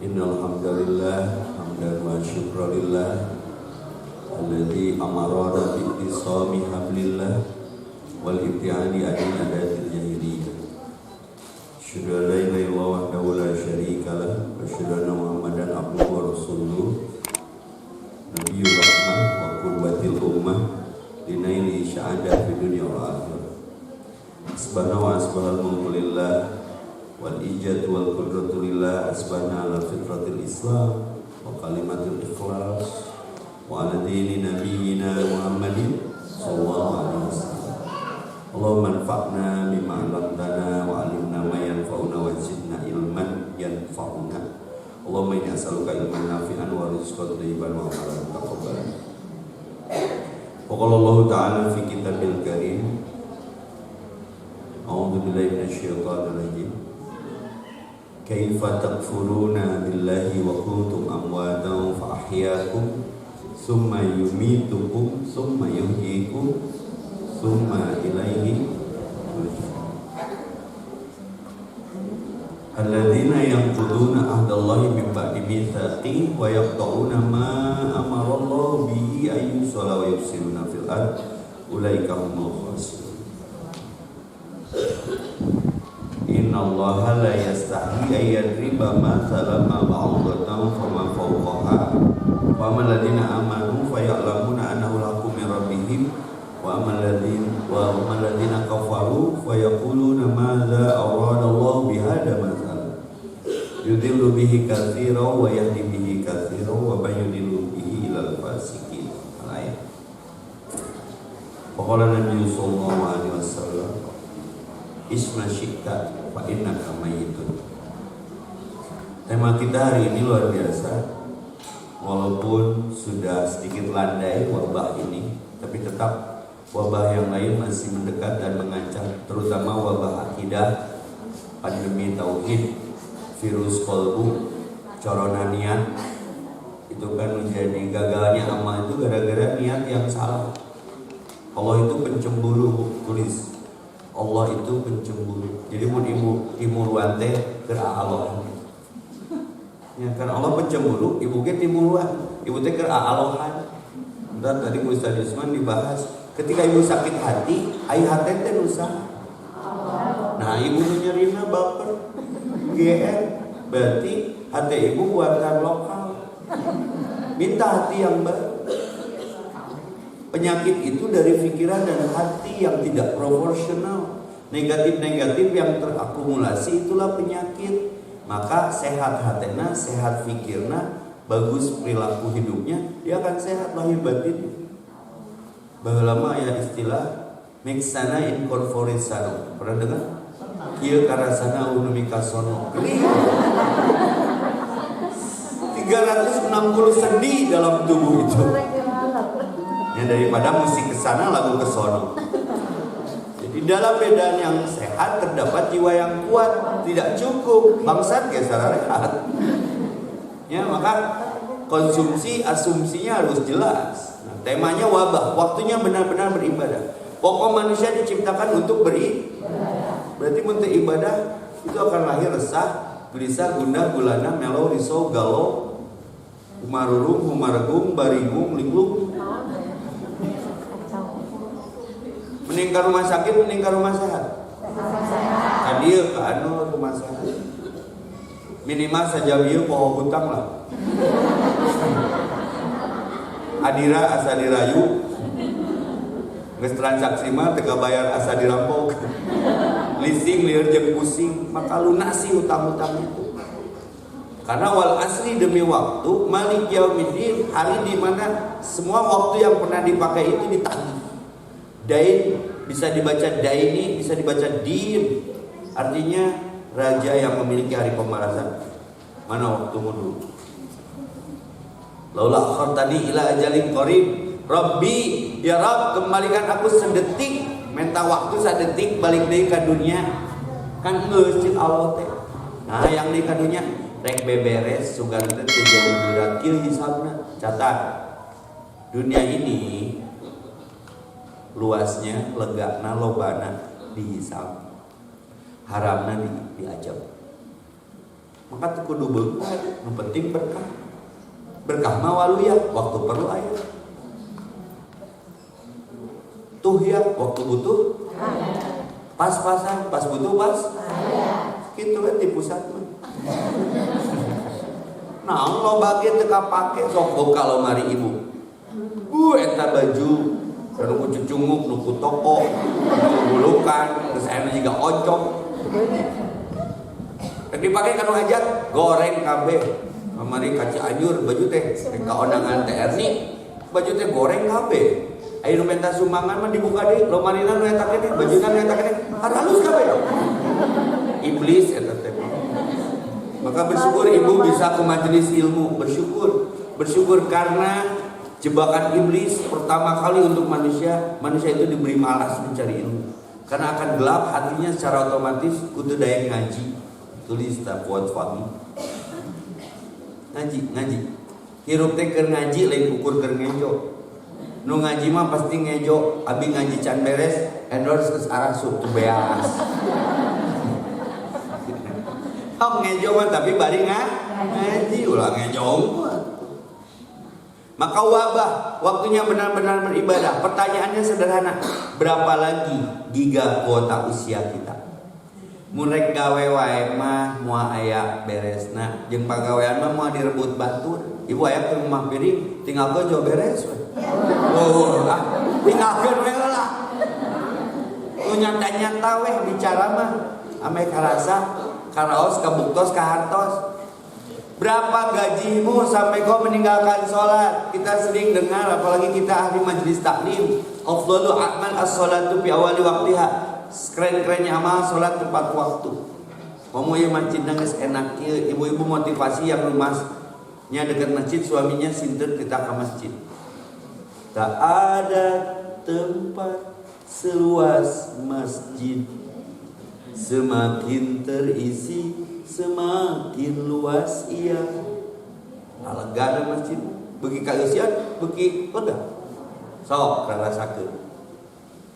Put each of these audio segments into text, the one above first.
Innal hamdalillah hamdan wa syukralillah alladzi amarana bi ittisami hablillah wal ibtiali anil adatil jahiliyah. Asyhadu an la ilaha illallah wahdahu la syarika lah wa asyhadu anna Muhammadan abduhu wa rasuluh nabiyur rahmah wa qudwatil ummah linaili sya'adah fid dunya wal akhirah. Subhana wa asbahal mulku lillah wal ijad wal qudratu lillah asbahna ala fitratil islam wa kalimatul ikhlas wa ala dini nabiyyina Muhammadin sallallahu alaihi wasallam. Allahumma anfa'na bima 'allamtana wa 'allimna ma yanfa'una wa zidna ilman yanfa'una. Allahumma inni as'aluka ilman nafi'an wa rizqan thayyiban wa 'amalan mutaqabbalan. Wa qala Allah ta'ala fi kitabil karim, a'udzu billahi minasyaitonir rajim. Kaifa takfuruna billahi wa kuntum amwatan fa ahyaakum summa yumitukum summa yuhyikum summa ilaihi turja'un. Alladzina yanquduna ahdallahi min ba'di mitsaqi wa yaqta'una ma amara Allah bihi ayyusala wa yufsiduna fil ard ulaika humul khasirun. Innallaha la yastahi ayyadriba mathalan ma ba'datan fama fawqaha wa ammal ladzina amanu fa ya'lamuna annahu al-haqqu min rabbihim wa ammal ladzina kafaru fa yaquluna madza arada Allah bihadza mathalan yudillu bihi katsiran wa yahdi bihi katsiran wa man yudillu bihi ilal fasiqin. Ayat. Qala Nabi sallallahu alaihi wasallam isma syi'ta fa innaka mayyitun. Tema kita hari ini luar biasa. Walaupun sudah sedikit landai wabah ini, tapi tetap wabah yang lain masih mendekat dan mengancam, terutama wabah akidah, pandemi tauhid, virus kolbu, corona niat. Itu kan menjadi gagalnya amal itu gara-gara niat yang salah. Allah itu pencemburu, tulis Allah itu pencemburu. Jadi mau timuruan teh ke Allah. Ya, karena Allah pencemburu, ibu ke timuruan, ibu teh ke Allahan. Dan tadi Ustaz Yusman dibahas, ketika ibu sakit hati, ayah hati teh usaha. Nah, ibu nyerina baper, GR, berarti hati ibu buatan lokal. Minta hati yang baru. Penyakit itu dari pikiran dan hati yang tidak proporsional. Negatif-negatif yang terakumulasi itulah penyakit. Maka sehat hatena, sehat pikirna, bagus perilaku hidupnya, dia akan sehat lahir batin. Baheula ya istilah mixana incorporisano. Pernah dengar? Ieu karasana unumikasono. 360 sendi dalam tubuh itu. Ya, daripada musik ke sana lagu ke sono. Jadi dalam badan yang sehat terdapat jiwa yang kuat. Tidak cukup bangsat ge sararehat. Ya, maka konsumsi asumsinya harus jelas. Nah, temanya wabah, waktunya benar-benar beribadah. Pokok manusia diciptakan untuk beribadah. Berarti untuk ibadah itu akan lahir resah, gelisah, gundah, gulana, melo, risau, galau, humarurung, humargung, baringung, linglung. Mending ke rumah sakit, mending ke rumah sehat. Kadir ke anu rumah sehat. Minimal saja ieu poho hutang lah. Adira asa dirayu. Geus transaksi mah teu bayar asa dirampok. Leasing lieur jeung pusing, maka lunasi hutang-hutang itu. Karena wal asri demi waktu, malik yaumiddin, hari di mana semua waktu yang pernah dipakai itu ditagih. Dain bisa dibaca daini, bisa dibaca din. Artinya raja yang memiliki hari pembalasan. Mana waktumu dulu? Laula akhartani ila ajalin qarib, Rabbi, ya Rabb, kembalikan aku sedetik, minta waktu sedetik balik deui ka dunia. Kan geus ceuk Allah teh. Nah, yang di ka dunia rek beberes sugan teh jadi budak kieu hisabna. Catat. Dunia ini luasnya, legana, lobana dihisab, haramna diajab. Maka teu kudu beungar, nu penting berkah. Berkah mah waluya, waktu perlu aya. Tuh ya, waktu butuh pas-pasan, pas butuh pas. Kitu we di pusat mah. Nah, lo bagi teu kapake sok boga lomari ibu. Eta baju nu ku cucunguk, nu ku toko, nu bulukan, geus aya juga oncom. Rek dipake kanu hajat, goreng kabeh. Kamari ka Cianjur baju teh rek ka ondangan teh Erni, baju teh goreng kabeh. Aya nu minta sumbangan mah dibuka deui, lomarina nu eta keneh, bajuna nu eta keneh, halus kabeh. Iblis eta teh. Maka bersyukur ibu bisa ke majelis ilmu, bersyukur karena jebakan iblis pertama kali untuk manusia itu diberi malas mencari ilmu. Karena akan gelap hatinya secara otomatis kudu daya ngaji. Tulis takwat fahmi. Ngaji. Hirup teh keur ngaji lain ukur keur ngejo. Nu ngaji mah pasti ngejo, abi ngaji can beres, endorse geus arasup teu beas. Hong ngejo mah tapi bari ngaji ulah ngejo. Maka wabah waktunya benar-benar beribadah. Pertanyaannya sederhana, berapa lagi giga kuota usia kita? Mun rek gawe wae mah moal aya beresna, jeung pagawean mah moal direbut batur. Ibu aya ke rumah piring, tinggal gojo beres we. Tinggalkeun we lah. Nu nyata-nyata we bicara mah ame karasa, karaos kabuktos kahartos. Berapa gajimu sampai kau meninggalkan sholat? Kita sering dengar, apalagi kita ahli majelis taklim, afdhalu a'mal as-sholatu fi awali waqtiha. Keren-kerennya amal sholat tepat waktu. Kamu yang masjid nangis enak kieu, ibu-ibu motivasi yang rumahnya dekat masjid, suaminya sinten kita ke masjid. Tak ada tempat seluas masjid, semakin terisi semakin luas ia. Alegana masjid beuki kaeusian beuki lega. Sok rarasakeun.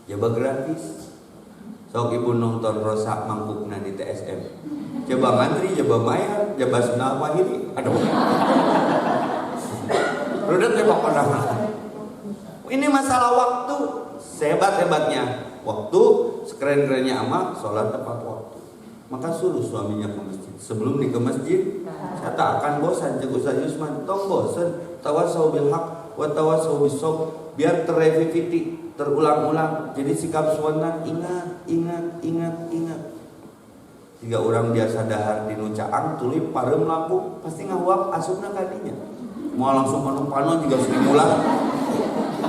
Coba gratis. Sok ibu nonton Rosa mangkukna di TSM. Coba ngantri, coba bayar, coba sunah wahiri. Aduh. Rudet teh pokona. Ini masalah waktu. Sehebat-hebatnya waktu, sekeren-kerennya amal, sholat tepat waktu. Maka suruh suaminya ke masjid. Sebelum ke masjid, saya tak akan bosan. Cek Ustaz Yusman, tong bosan. Tawasau bil haq wa tawasau bis sabr. Biar terrepetisi, terulang-ulang. Jadi sikap spontan, ingat. Jika orang biasa dahar di nu caang, tulip parem lampu, pasti ngahuap asupna kadinya. Mau langsung panu-panu juga serimulah.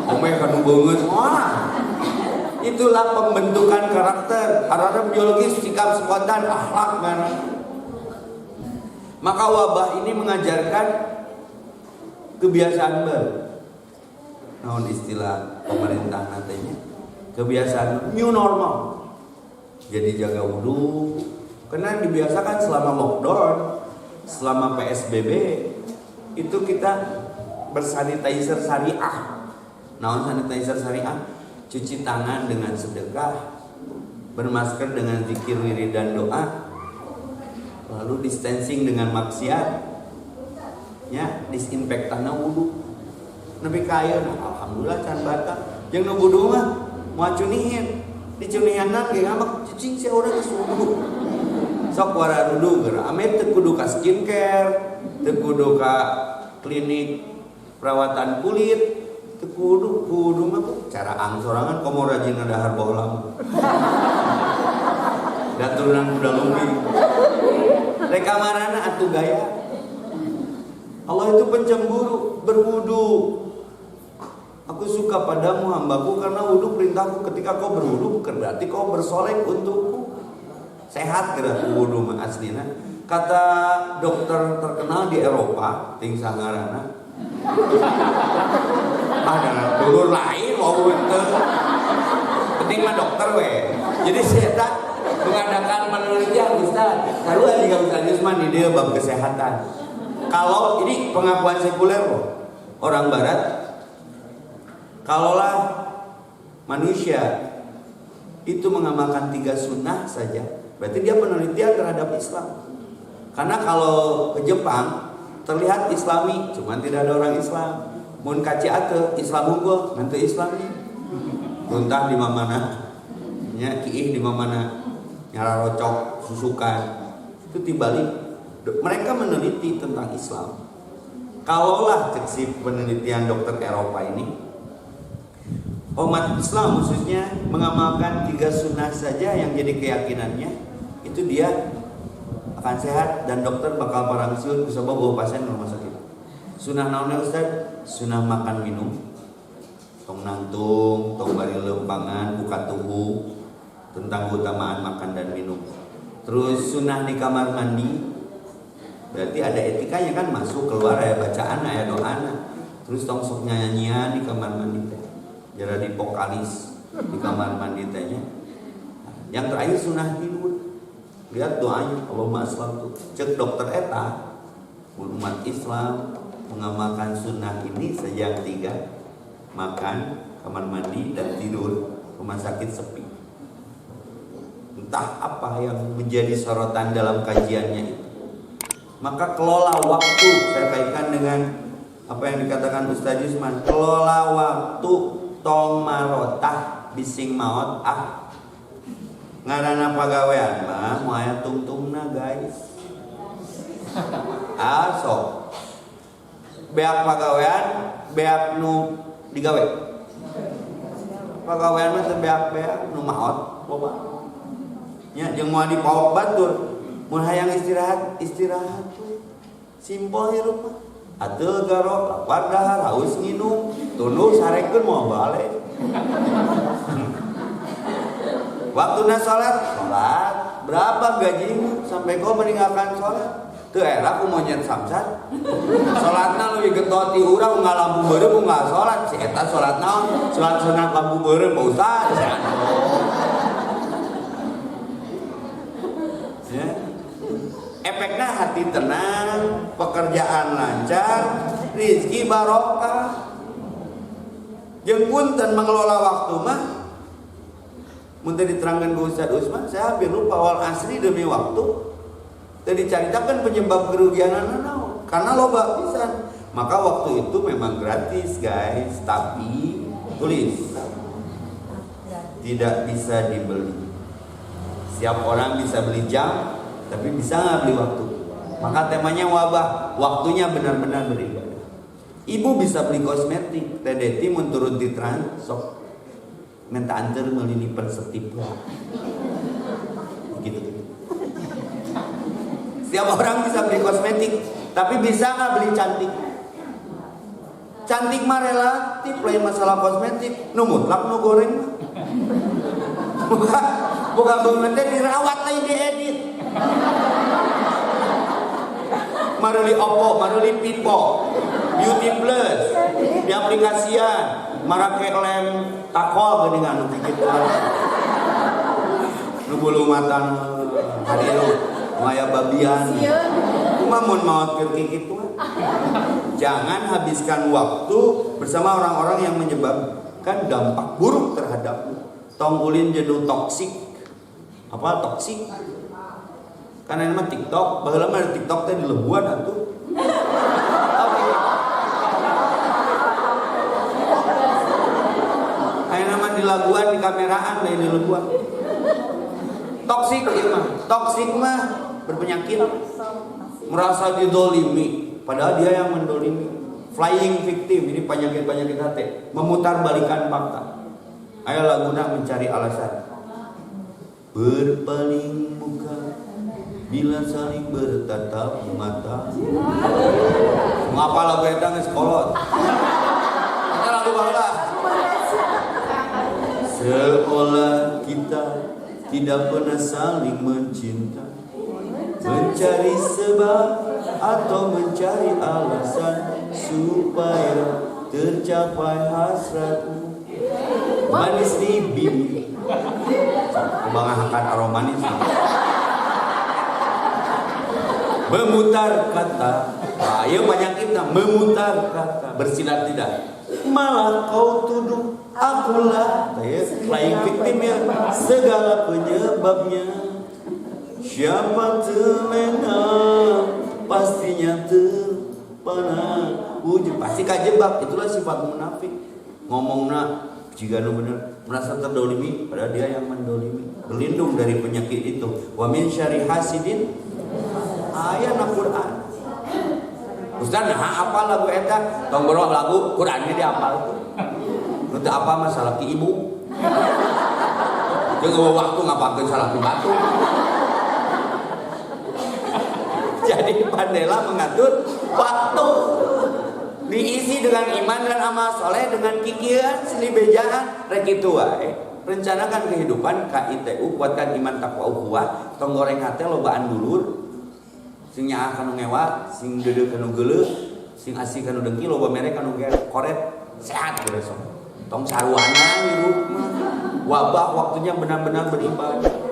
Omeh kanu beungeut moal. Itulah pembentukan karakter. Ada biologis, sikap spontan, akhlak mana. Maka wabah ini mengajarkan kebiasaan baru. Naon istilah pemerintah nantinya? Kebiasaan new normal. Jadi jaga wudhu. Karena dibiasakan selama lockdown, selama PSBB itu kita bersanitizer syariah. Naon sanitizer syariah? Cuci tangan dengan sedekah, bermasker dengan zikir, wirid dan doa, lalu distancing dengan maksiat, ya disinfektanna wudu. Nepi kaya, alhamdulillah can batak. Jeung nu wudu mah moal cunihin, dicunihanna ge ngambek cicing si urang geus wudu. Sok wara wudu geura, ame teu kudu ka skincare, teu kudu ka klinik perawatan kulit. Kudu mah cara angsorangan komo rajin dahar bohlam. Da turunan kuda lumping. Rek kamarana atuh gaya. Allah itu pencemburu, berwudu. Aku suka padamu hambaku karena wudu perintahku. Ketika kau berwudu berarti kau bersolek untukku. Sehat geura wudu mah aslina. Kata dokter terkenal di Eropa, ting sangarana. Ada dulur lain mau itu penting mah dokter we. Jadi saya mengadakan penelitian Ustaz. Kalau juga Ustaz Yusman di dia bab kesehatan. Kalau ini pengakuan sekuler loh, orang barat, kalaulah manusia itu mengamalkan 3 sunnah saja, berarti dia penelitian terhadap Islam. Karena kalau ke Jepang terlihat Islami, cuman tidak ada orang Islam. Mun ka Ciateau Islam unggul, nanti Islami. Muntah di mana? Nya kiih di mana? Nyara rocok, susukan. Itu dibalik. Mereka meneliti tentang Islam. Kalaulah cek si penelitian dokter Eropa ini, umat Islam khususnya mengamalkan 3 sunnah saja yang jadi keyakinannya, itu dia akan sehat dan dokter bakal parangsiun bisa bawa pasien ke rumah sakit. Sunnah naonnya Ustaz? Sunnah makan minum, tong nangtung, tong bari lempangan, buka tubuh, tentang keutamaan makan dan minum. Terus sunnah di kamar mandi, berarti ada etikanya kan, masuk keluar ya bacaan ya doana. Terus tong sok nyanyian di kamar mandi teh, jadi vokalis di kamar mandi tehnya. Yang terakhir sunnah tidur. Lihat doanya Allahumma aslamtu. Cek dokter eta, umat Islam mengamalkan sunnah ini sejak 3, makan, kamar mandi dan tidur, rumah sakit sepi. Entah apa yang menjadi sorotan dalam kajiannya itu. Maka kelola waktu, saya kaitkan dengan apa yang dikatakan Ustaz Yusman, kelola waktu, tong marotah bising maot ngarana pagawean mah moal tungtungna guys. Sok beak pagawean, beak nu digawe. Pagawean mah teu beak-beak nu maot loba. Nya jeung moal dipaok batur. Mun hayang istirahat we. Simpel hirup mah. Atuh garok lapar dahar haus nginum, tuluy sarekeun moal bale. Waktuna sholat. Berapa gajimu sampai kau meninggalkan sholat? Teu era ku monyet samsat. Sholatna leuwih getot ti urang nggak lampu beureum nggak sholat. Si eta sholat naon? Sholat sunat lampu beureum Pak Ustaz. Ya. Efeknya hati tenang, pekerjaan lancar, rezeki barokah. Jeung punten mengelola waktu mah mun teu diterangkeun ku Ustaz Usman, saya hampir lupa wal asri demi waktu. Teu dicaritakeun penyebab kerugianna naon? Karena loba pisan. Maka waktu itu memang gratis, guys, tapi tulis tidak bisa dibeli. Setiap orang bisa beli jam, tapi bisa nggak beli waktu? Maka temanya wabah, waktunya benar-benar beribadah. Ibu bisa beli kosmetik, Tedeti mun turun di trans, sok minta antar melini persepip gitu. Setiap orang bisa beli kosmetik, tapi bisa nggak beli cantik? Cantik mah relatif, lain masalah kosmetik. Nu mutlak nu goreng mah. Bukan bener dirawat lain diedit. Maruli Oppo, maruli Pipo, Beauty Plus, di aplikasian, marake lem takol geuningan nu kitu. Nu bulu mata hadiru maya babian. Kumaha maot keur kitu. Jangan habiskan waktu bersama orang-orang yang menyebabkan dampak buruk terhadapmu. Tong ulin jenuh toksik. Apa toksik? Karena ini mah TikTok, baheula mah TikTok teh di Lebuan atuh. Aya nama di Labuan di kameraan lain di Lebuan. Toksik ieu mah. Toksik mah berpenyakit. Merasa didolimi, padahal dia yang mendolimi. Flying victim, ini penyakit-penyakit hati. Memutar balikan fakta. Ayo laguna mencari alasan. Berpaling muka bila saling bertatap mata. Ngapa lagu eta geus kolot? Eta lagu baheula. Seolah kita tidak pernah saling mencinta, mencari sebab atau mencari alasan supaya tercapai hasratmu. Manis di bibir, kebangakan aroma manis. Memutar kata, ayo banyak kita memutar kata, bersilat tidak. Malah kau tuduh akulah flying victim ya, segala penyebabnya. Siapa terlena hatinya terpana wujud, pasti kajebak. Itulah sifat munafik. Ngomongna jika benar merasa terdolimi, padahal dia yang mendolimi. Berlindung dari penyakit itu. Wa min syarri hasidin, ayat Al-Quran. Ustaz, apa lagu eta? Tong boro lagu Quran ini dihafal. Itu apa masalah ki ibu? Jangan waktu ngapakeun salah ki batu. Jadi pandailah mengatur waktu, diisi dengan iman dan amal soleh, dengan kikiran silih bejaan rek kitu wae. Rencanakan kehidupan KITU, kuatkan iman takwa ukhuwah, tong goreng hate lobaan dulur, sing nyaah kanu ngewa, sing deudeu kanu geuleuh, sing asih kanu dengki, loba mere kanu koret, sehat geus sok. Tong saruana hirup mah. Wabah waktunya benar-benar beribadah.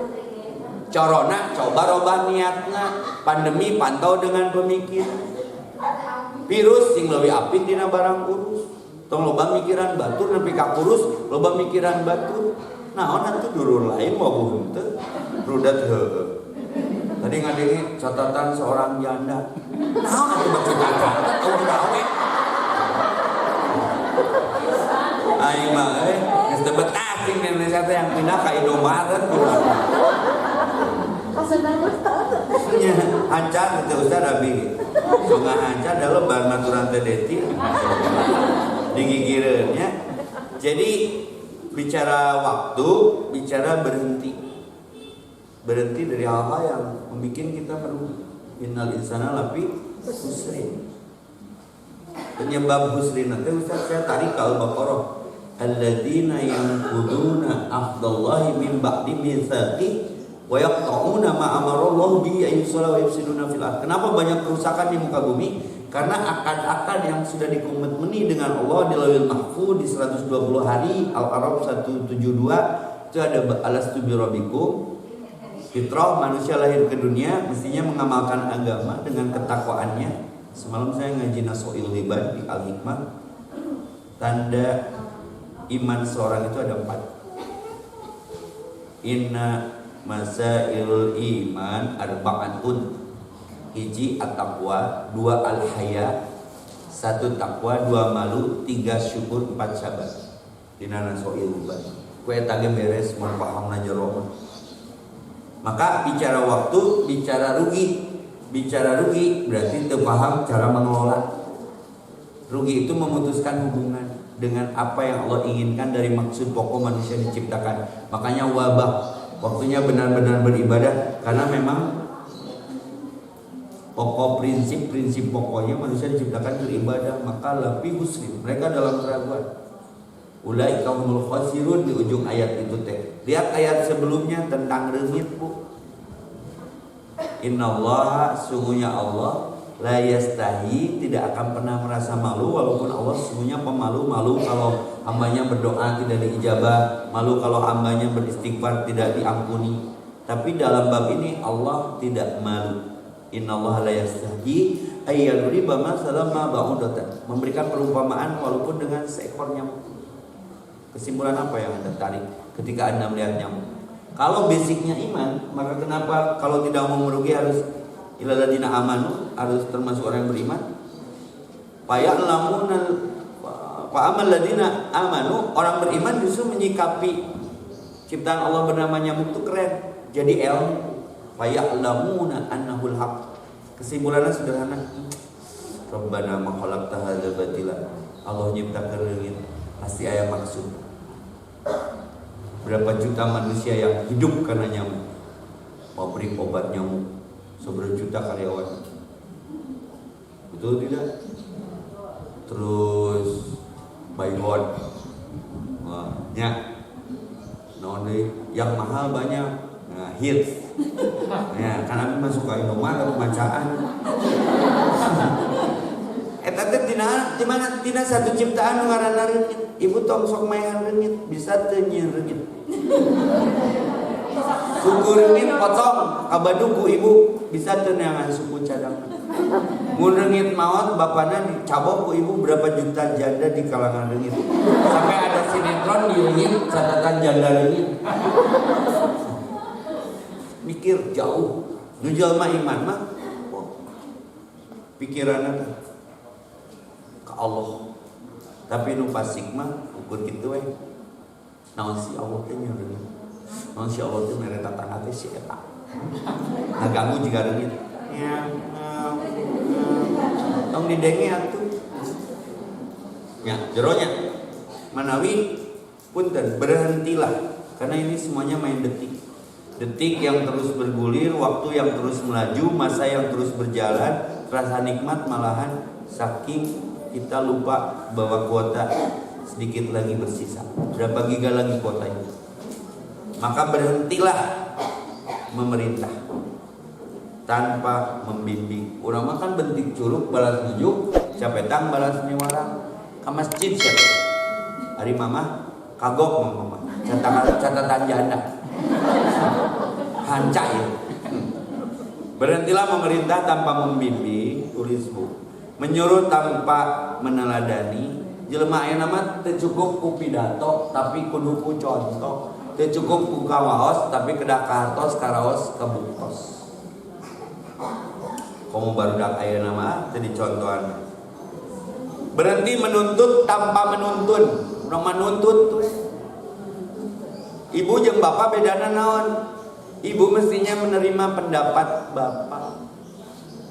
Corona coba robah niatna, pandemi pantau dengan pemikir. Virus sing leuwih apik dina barang kurus. Tong loba mikiran batur nepi ka kurus, loba mikiran batur. Naon atuh dulur lain wabuh henteu, rudat heueuh. Tadi ngadengi catatan seorang janda. Naon atuh baca catatan tahu gawe. Aing mah geus teu betah sing Indonesia teh yang pindah ka Indomaret kurang. Ya, hancar itu Ustaz Abi. Sunga hancar dalam bar maturan teh deti. Digigireun nya. Jadi bicara waktu, bicara berhenti. Berhenti dari hal-hal yang membuat kita merugi. Innal insana lafi khusrin. Penyebab khusrin nanti Ustaz saya tarik ke Al-Baqarah. Alladzina yanquduna ahdallahi min ba'di mitsaqi wa yaqta'una ma amarallahu bihi ayyusala wa yufsiduna fil ardh. Kenapa banyak kerusakan di muka bumi? Karena akad-akad yang sudah dikomitmeni dengan Allah di Lauhul Mahfuz di 120 hari, Al-A'raf 172 itu ada alastu bi rabbikum. Fitrah manusia lahir ke dunia mestinya mengamalkan agama dengan ketakwaannya. Semalam saya ngaji Nasoil Liban di Al-Hikmah. Tanda iman seorang itu ada 4. Inna masailul iman arba'atun. Hiji at-taqwa, 2 al-haya, 1 takwa, 2 malu, 3 syukur, 4 sabar. Dina Nasoil Liban. Kue tage beres mun pahamna jero. Maka bicara waktu, bicara rugi. Bicara rugi berarti teu paham cara mengelola. Rugi itu memutuskan hubungan dengan apa yang Allah inginkan dari maksud pokok manusia diciptakan. Makanya wabah, waktunya benar-benar beribadah, karena memang pokok prinsip pokoknya manusia diciptakan beribadah. Maka lafi husrin, mereka dalam keraguan. Ulaika humul khasirun, di ujung ayat itu teh. Lihat ayat sebelumnya tentang reungit, Bu. Innallaha, sungguhnya Allah, la yastahi, tidak akan pernah merasa malu, walaupun Allah sungguhnya pemalu. Malu kalau hambanya berdoa tidak diijabah, malu kalau hambanya beristighfar tidak diampuni. Tapi dalam bab ini Allah tidak malu. Innallaha la yastahi ayyadriba masalan ma ba'udatan, memberikan perumpamaan walaupun dengan seekor nyamuk. Kesimpulan apa yang Anda tarik ketika Anda melihat nyamuk? Kalau basicnya iman, maka kenapa kalau tidak mau merugi harus illalladzina amanu, harus termasuk orang yang beriman? Fa'amal ladzina amanu, orang beriman justru menyikapi ciptaan Allah bernama nyamuk itu keren. Jadi fa'ya'lamuna annahul haq. Kesimpulannya sederhana. Rabbana ma khalaqta hadza batila. Allah nyiptakeun leungit pasti aya maksud. Berapa juta manusia yang hidup karena nyamuk, pabrik obat nyamuk, seberapa juta karyawan, betul tidak? Terus baygon, yang mahal banyak, nah hits, ya kan aku masuk ke Indomaret bacaan. Eta di mana tina satu ciptaan nu ngaranna reungit. Ibu tong sok mayan reungit, bisa teu nyieun reungit. Suku reungit potong kabadu ku ibu, bisa teu neangan suku cadang. Mun reungit maot bapana dicabok ku ibu, berapa juta janda di kalangan reungit. Sampai ada sinetron di reungit catatan janda reungit. Mikir jauh. Nu jalma iman mah pikiranna ke Allah. Tapi nu pasik mah ukur kitu we. Naon si Allah teh nya deui. Naon si Allah teh mere tatangga teh si eta. Ngaganggu jiga reungit. Tong didenge atuh. Ya, jeronya manawi punten berhentilah karena ini semuanya main detik. Detik yang terus bergulir, waktu yang terus melaju, masa yang terus berjalan, rasa nikmat malahan saking kita lupa bahwa kuota sedikit lagi bersisa. Berapa giga lagi kuotanya? Maka berhentilah memerintah tanpa membimbing. Urang makan bentik curug balas nujuk, capetang balas niwarang. Ke masjid siapa? Hari mama kagok mama. Catatan janda. Hanca ya. Berhentilah memerintah tanpa membimbing, tulis bu. Menyuruh tanpa meneladani. Jelema aya nama teu cukup ku pidato tapi kudu ku contoh. Teu cukup ku kawaos tapi kedah kartos karaos kabuktos. Komo barudak aya nama teu dicontohan. Berhenti menuntut tanpa menuntun. Urang menuntut tuh. Ibu jeung bapak bedana naon? Ibu mestinya menerima pendapat bapak.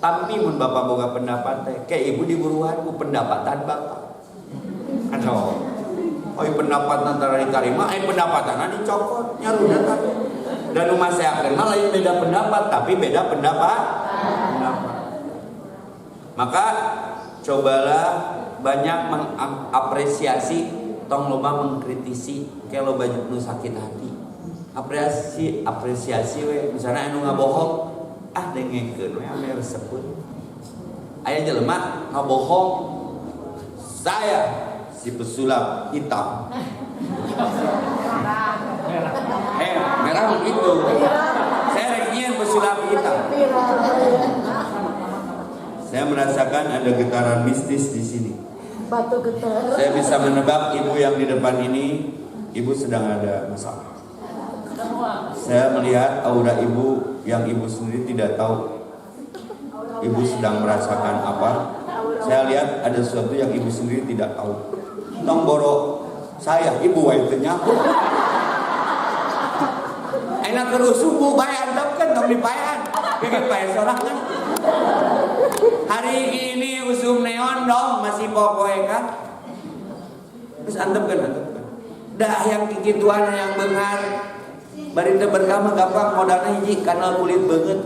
Tapi mun bapak boga pendapat teh, kayak ibu diburuhan ku pendapatan bapak. Aduh. Oi pendapat antara diterima, pendapatanna dicokot, nyaruda kan. Dan rumah saya akan mah lain beda pendapat, tapi beda pendapat. Maka cobalah banyak mengapresiasi, tong loba mengkritisi, kayak loba nu sakit hati. Apresiasi we, misalnya anu ngabohong, dengekeun we ame resepun. Aya jelema ngabohong, saya si pesulap hitam. Merah begitu. Saya regian pesulap hitam. Saya merasakan ada getaran mistis di sini. Batu getar. Saya bisa menebak ibu yang di depan ini, ibu sedang ada masalah. Saya melihat aura ibu yang ibu sendiri tidak tahu. Ibu sedang merasakan apa? Saya lihat ada sesuatu yang ibu sendiri tidak tahu. Tong boro saya, ibu wae teu nyaho. Enak terus subuh bae antepkeun tong dipaean. Bikin pae sorangan. Hari ini usum neon dong masih popoe kan. Terus antepkeun. Dah yang kikituan yang beunghar bari teu berkah mah gampang modalna hiji kanal kulit beungeut.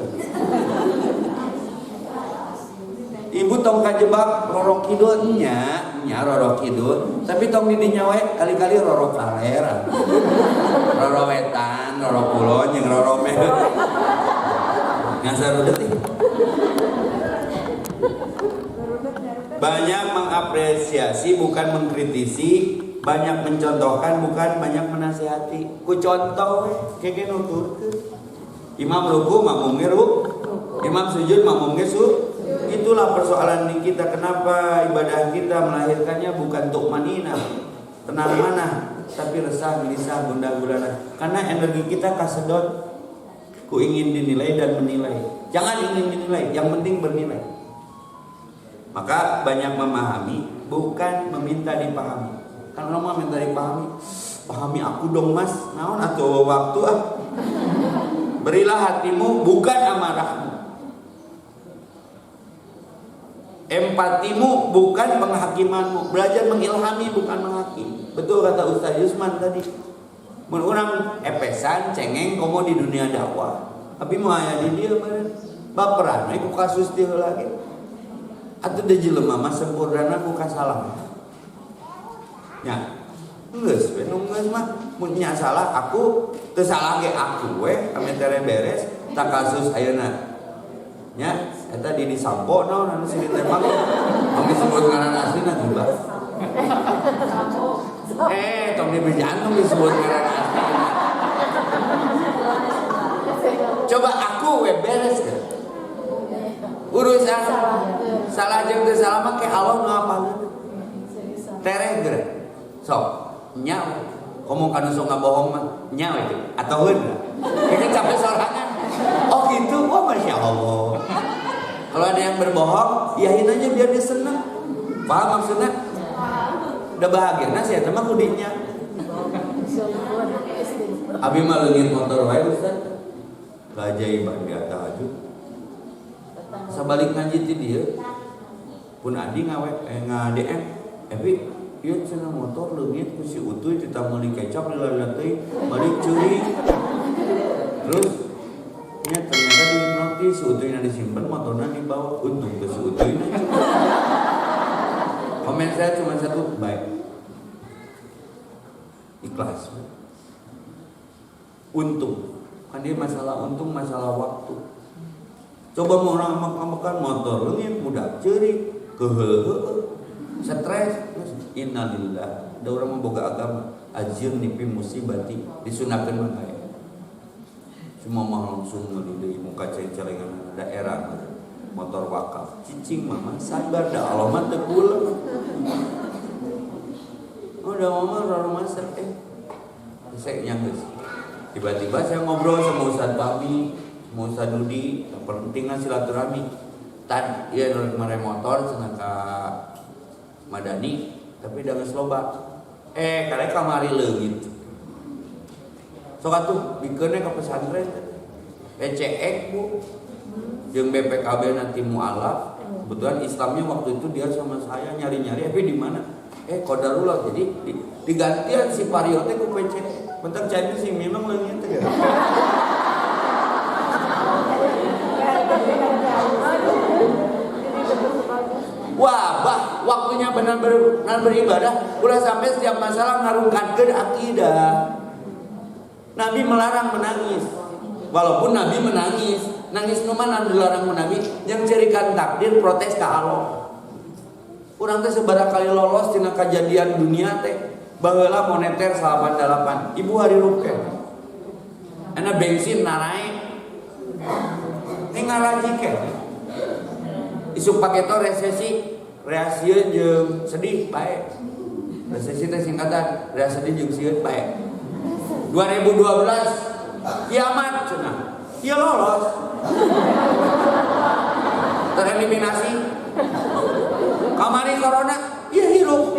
Ibu tong kajebak roro kidul nya roro kidul, tapi tong di dinya we kali-kali roro kalera. Roro wetan, roro kulon jeung roro meh. Ngasar deui. Banyak mengapresiasi bukan mengkritisi, banyak mencontohkan bukan banyak menasihati. Ku contoh keke nuturkeun. Imam ruku makmum ruku, imam sujud makmum sujud. Itulah persoalan di kita, kenapa ibadah kita melahirkannya bukan tukmanina, tenang mana, tapi resah, gelisah, gundah gulana. Karena energi kita kasedot ku ingin dinilai dan menilai. Jangan ingin dinilai, yang penting bernilai. Maka banyak memahami, bukan meminta dipahami. Kan orang mah minta dipahami. Pahami aku dong mas, naon atuh waktu ah. Berilah hatimu, bukan amarahmu. Empatimu, bukan penghakimanmu. Belajar mengilhami, bukan menghakimi. Betul kata Ustaz Yusman tadi. Mun urang epesan, cengeng, komo di dunia dakwah. Tapi mau aya di dieu meureun. Baperan we ku kasus teh lagi. Atuh da jelema mah sempurnana ku kasalah. Nya. Geus we nu geus mah mun nya salah aku teu salah ge aku we ame tere beres tak kasus ayeuna. Nya eta di sampo naon anu sini tembak. Anu disebut ngaran aslina tiba. Tong di jantung disebut ngaran aslina. Coba aku we beres kan. Urusan salah jeung teu salah mah ke Allah nu apalna. Tereh geura. Sok, nya ngomong kana sok ngabohong mah nya we ataun. Ini capek sorangan. Oh gitu, oh masya Allah. Kalau ada yang berbohong, iyahin aja biar dia senang. Paham maksudnya? Udah bahagia, nah saya teman kudinya. Abi mah leungit motor wae Ustaz. Keajaiban dia tahajud. Sabalik ngaji ti dieu. Pun adi ngadm, Ebi, ieu cenah motor leungit ku si Utuy kita meuli kecap lila teuing, balik curi. Terus nya ternyata di notis si Utuyna disimpen, motorna dibawa. Untung ke si Utuyna. Komen saya cuma satu, baik. Ikhlas. Untung. Kan dia masalah untung, masalah waktu. Coba mau orang makan motor leungit budak ceurik, keheuleuh, stres. Innalillah. Ada orang memboga agama, ajir nipi musibati disunahkeun mah kae. Cuma mah langsung meuli deui muka ceng-celengan daerah motor wakaf. Cicing mama sabar da Allah mah teu kula. Udah mama raro masak saya nyanggeus. Tiba-tiba saya ngobrol sama Ustaz Bami, sama Ustaz Dudi, yang pentingnya silaturahmi. Tadi ya kemarin motor cenah ka Madani, tapi udah geus loba. Karek kamari leungit. Sok atuh bikeunna ka pesantren. PCX Bu. Jeung BPKB nanti mualaf. Kebetulan Islamnya waktu itu dia sama saya nyari-nyari, tapi di mana? Qadarullah. Jadi digantian si Vario teh ku PCX. Bentar cari sih memang leungit teh. Wah, waktunya benar-benar beribadah. Ulah sampai setiap masalah ngarungkankeun akidah. Nabi melarang menangis. Walaupun Nabi menangis, nangis nu mana dilarang Nabi yang cerikan takdir protes ke Allah. Urang teh sabaraha kali lolos tina kejadian dunia teh baheula moneter 88. Ibu hari rupiah. Ana bensin naik. Tinggal lagi ke. Isuk paketo resesi, reasieun jeung sedih bae. Resesi teh singkatan, reasieun jeung sieun bae. 2012 kiamat cenah. Ieu lolos. Tereliminasi. Kamari corona, ieu hirup.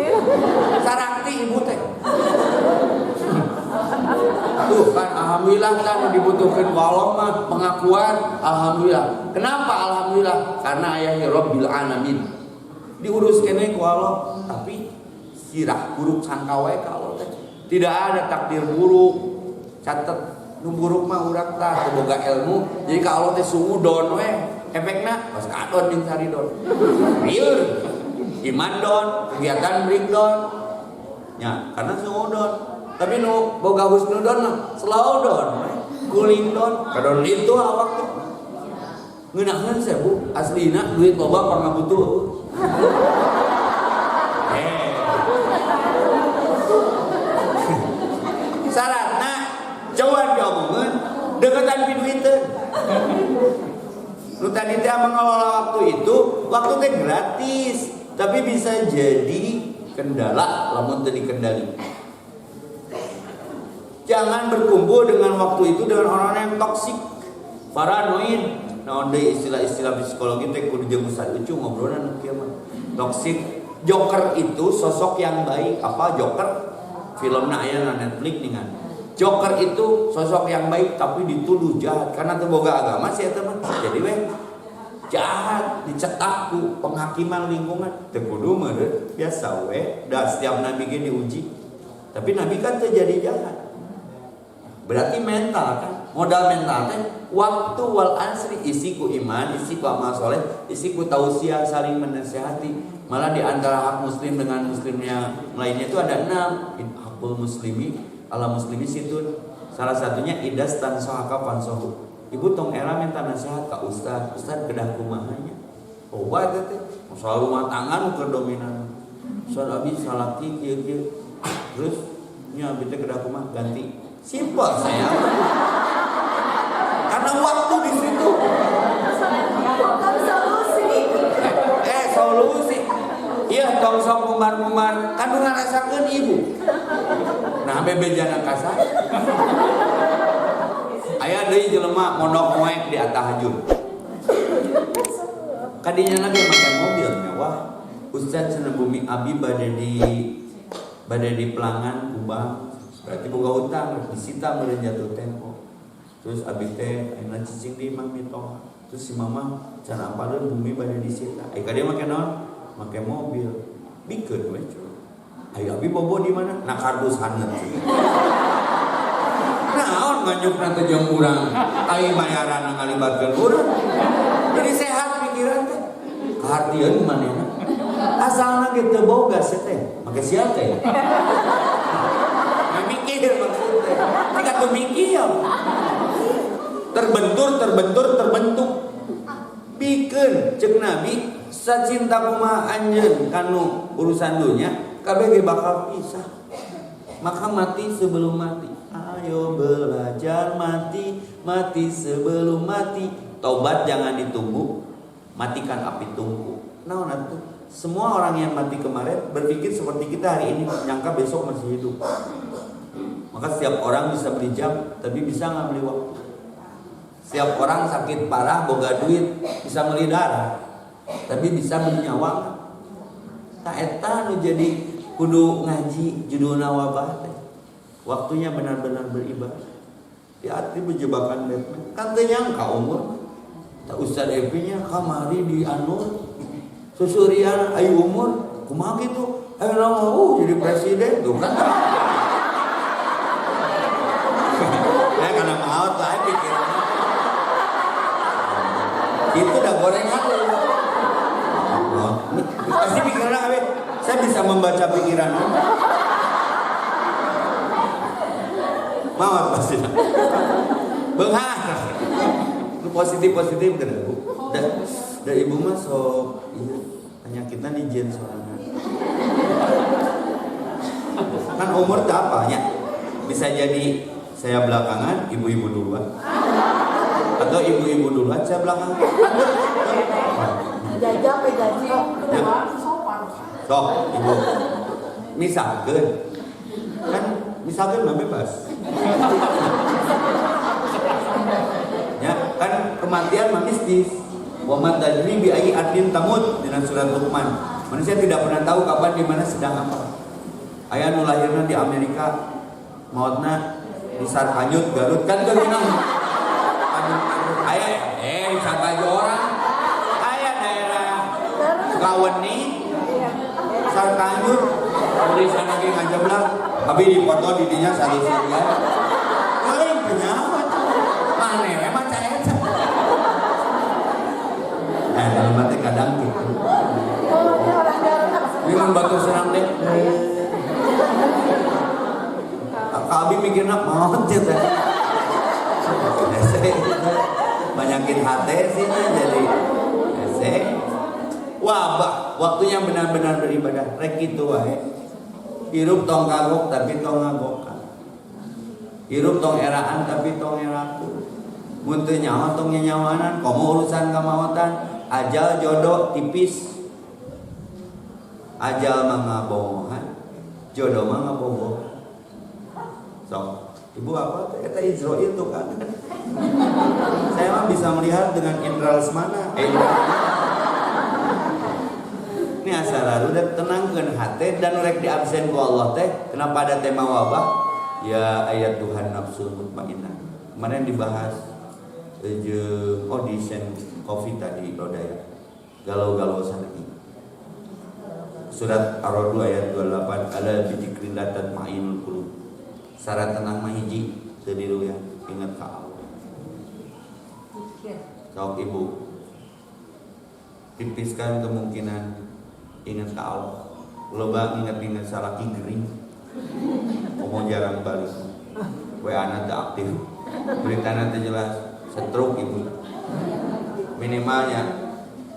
Sarakti ibu teh. Tuh kan alhamdulillah kan dibutuhkan walau mah pengakuan alhamdulillah. Kenapa alhamdulillah? Karena ayahi Rabbil alamin. Diurus kene ku Allah, tapi sirah buruk sangka wae ka Allah teh. Tidak ada takdir buruk. Catet nu buruk mah urang tah teu boga ilmu. Jadi ka Allah teh suudon we. Efekna pas kadon jeung saridon. Rieur. Iman don, kegiatan breakdown. Ya, karena suudon. Tapi nu boga husnudon mah slow down, cooling down, kadon itu awak teh. Ngeunaheun saya Bu, aslina duit loba pernah butuh. Syaratna jauhan diomongkeun deketan pi duiteun. Nu tadi teh mengelola waktu itu, waktu teh gratis, tapi bisa jadi kendala lamun teu dikendali. Jangan berkumpul dengan waktu itu dengan orang yang toksik, paranoid. Nah, deui istilah-istilah psikologi teh kudu jeung Ustaz Ucu ngobrolna nu kieu mah. Toksik. Joker itu sosok yang baik. Apa Joker? Filmna aya na Netflix ningan. Joker itu sosok yang baik tapi dituduh jahat karena teu boga agama sih eta mah. Jadi we jahat dicetak ku penghakiman lingkungan. Teu kudu meureun, biasa we. Da setiap nabi ge diuji. Tapi nabi kan teu jadi jahat. Berarti mental kan, modal mental kan waktu wal asri isi ku iman, isi ku amal soleh, isi ku tausiah saling menasihati. Malah di antara hak muslim dengan muslimnya lainnya itu ada 6 hakul muslimi ala muslimi situn. Salah satunya idas tan sohaka pansohu. Ibu tong era minta nasihat ke ustad kedah kumahanya. Oh wah teh masalah rumah tangga nu dominan. Ustad abi salaki kieu-kieu. Terus nya abi teh kedah kumah ganti. Simpel saya. Karena waktu di situ. Solusi. Iya, tong sok kumar-kumar kan ngarasakeun ibu. Nah, bebejana kasar. Aya deui jelema mondok moek di atahajud. kadinya lagi pakai mobil mewah. Ustaz cenah bumi abi bade di pelangan kubang. Berarti boga utang disita meureun jatuh tempo. Terus abi teh ayeuna cicing di imah mitoha. Terus si mama cenah apaleun bumi bade disita. Kadieu make naon? Make mobil. Bikeun we cuy. Ayo abi bobo di mana? Na kardus haneut. Naon nganyukna teh jeung urang. Ai bayaran ngalibatkeun urang. Jadi sehat pikiran teh. Kahartieun manehna. Asalna ge teu boga teh. Make sia teh. Mikir maksudnya. Jika teu mikir. Terbentuk. Pikeun ceuk Nabi sacinta kumaha anjeun kanu urusan dunya kabeh ge bakal pisah. Maka mati sebelum mati. Ayo belajar mati sebelum mati. Taubat jangan ditunggu, matikan api tungku. Naon atuh? Semua orang yang mati kemarin berpikir seperti kita hari ini, nyangka besok masih hidup. Maka setiap orang bisa beli jam, tapi bisa nggak beli waktu. Setiap orang sakit parah, boga duit, bisa beli darah, tapi bisa beli nyawa. Tak eta nu jadi kudu ngaji judulna wabah teh. Waktunya benar-benar beribadah. Hati berjebakan Batman. Kan teu nyangka umur. Tak Ustaz Epi-nya kamari di anu susurian ayu umur kumaha kitu. Ayo mau jadi presiden tuh kan. Ya karena mau teh pikirannya. Itu udah gorengan loh. Pasti pikiran apa? Saya bisa membaca pikiran. Mawar pasti. Benghar. Lu positif kan Bu. Dan ibu mah sok iya penyakitnya di jen soalnya. Kan umur tak apa ya? Bisa jadi saya belakangan, ibu-ibu duluan. Atau ibu-ibu duluan, saya belakangan. Jajah pegaji sok ibu misalkan kan mah bebas ya kan kematian mah mistis wa man tadri bi ayyi ardin tamut dengan surat Luqman. Manusia tidak pernah tahu kapan di mana sedang apa. Aya nu lahirna di Amerika mautna di Sarkanyut Garut kan teu minang aya di Sarkanyut aya daerah Kaweni Sarkanyut di sana ge ngajeblang abi dipoto di dinya salusurnya lain penyawa maneh emang saya dalam hati kadang gitu minum batu serang deh abi mikirna maut ya teh banyakin hati sih jadi wabah waktunya benar-benar beribadah rek kitu wae hirup tong kagok tapi tong ngagokan hirup tong eraan tapi tong eraku mun teu nyawa tong nyanyawanan komo urusan kamawatan ajal jodoh tipis ajal mah ngabogohan jodoh mah ngabogohan sok ibu apa eta Israil tuh kan saya mah bisa melihat dengan indra lesmana ini asal udah tenangkan hati dan rek di absen ku Allah teh. Kenapa ada tema wabah? Ya ayat Tuhan nafsu mutmainnah. Kemarin dibahas audition COVID tadi Rodaya. Galau-galau syar'i. Surat Ar-Ra'd ayat 28 ala bidzikrillah tatma'innul qulub. Syarat tenang mah hiji teu ya ingat ka Allah. Sok ibu tipiskan kemungkinan ingat ke Allah. Loba ingat-ingat salaki gering. Komo jarang balik. WA-na teu aktif. Beritana teu jelas. Stroke ibu. Minimalnya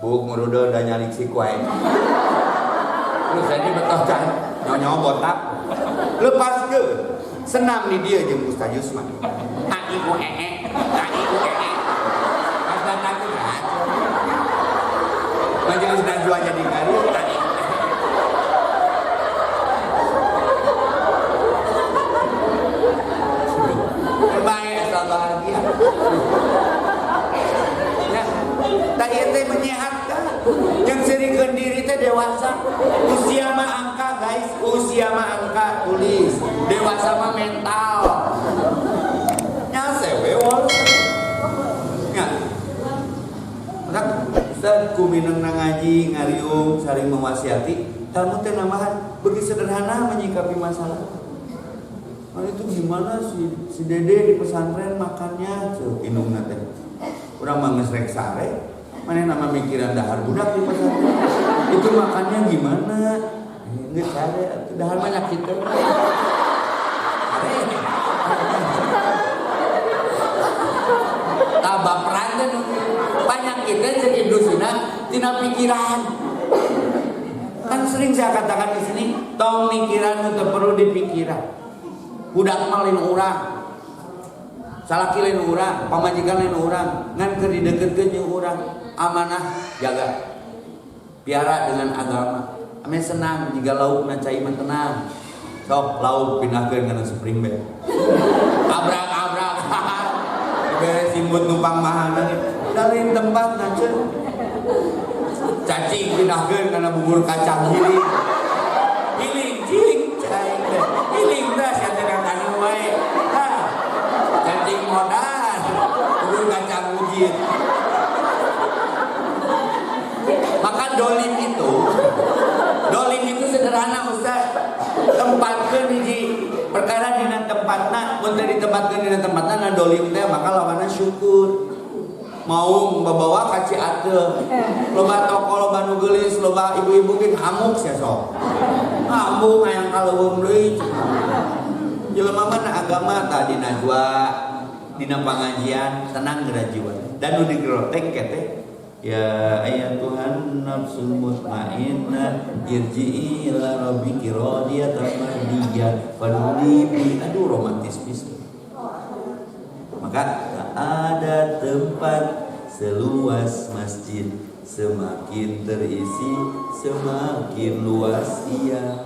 buk merudel dan nyalik si kuai. Terus jadi betahkan nyawa botak. Lepas ke senam di dia jeung Ustaz Yusman. Ibu Pas datang ke majelis najwa jadi kali baik asal bahagia ya tak iya teh menyehatkan Yang serikeun diri teh dewasa. Usia mah angka guys, usia mah angka, tulis. Dewasa mah mental. Nya sewe wal. Nya. Maka Ustaz kumineng ngaji ngariung saling mewasiati, tamu teh nambahan begi sederhana menyikapi masalah. Itu gimana si Dede di pesantren makannya ceuh indungna teh. Urang mah geus rek sare, maneh nama mikiran dahar budak di pesantren. Itu makannya gimana? Geus sare dahar mah nyakit teh. Baperan teh banyak kita jadi dusuna tina pikiran. Kan sering saya katakan di sini, tong mikiran itu perlu dipikiran. Budak mah lain urang, salaki lain urang, pamajikan lain urang, ngan keur dideukeutkeun jeung urang, amanah jaga. Piara dengan agama. Ame senang jika laukna cai mah tenang. Sok lauk pindahkeun kana spring bed. Abrak-abrak. Beres simbut numpang mahana da lain tempat naceun. Cacing pindahkeun kana bubur kacang giling. Giling giling cai teh. Giling teh sia teh kanu wae. Cacing modal. Bubur kacang ujit. Maka dolim itu sederhana Ustaz. Tempatkeun hiji perkara dina tempatna, mun teh ditempatkeun dina tempatna na dolim teh maka lawanna syukur. Mau babawa ka Ciateuh. Loba toko, loba nu geulis, loba ibu-ibu ge ngamuk sia sok. Ngamuk hayang kaleuweung deui. Jelema mah agama tah di najwa, dina pangajian tenang geura jiwa. Dan nu digerotek teh ya ayat Tuhan nafsul mutmainnah irji'i ila rabbiki radiyatan mardiyah fadhuli aduh romantis pisan. Maka tak ada tempat seluas masjid, semakin terisi semakin luas ia.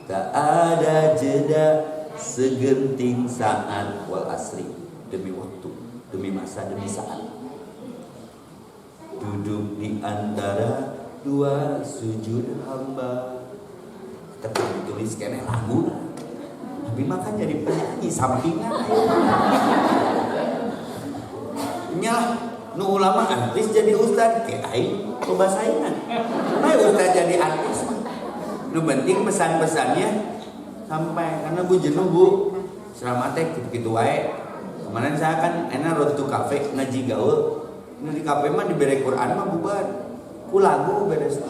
Tak ada jeda segenting saat wal asri, demi waktu, demi masa, demi saat. Duduk di antara dua sujud hamba. Kita tulis kene lagu. Tapi makan jadi penyanyi sampingan. Nya nu ulama artis jadi ustad ke aing loba saingan. Bae ustad jadi artis mah. Nu penting pesan-pesannya sampai karena Bu jenuh Bu. Selama teh kitu wae. Kemarin saya kan enak road to cafe ngaji gaul. Nu di kafe mah dibere Quran mah bubar. Ku lagu beres.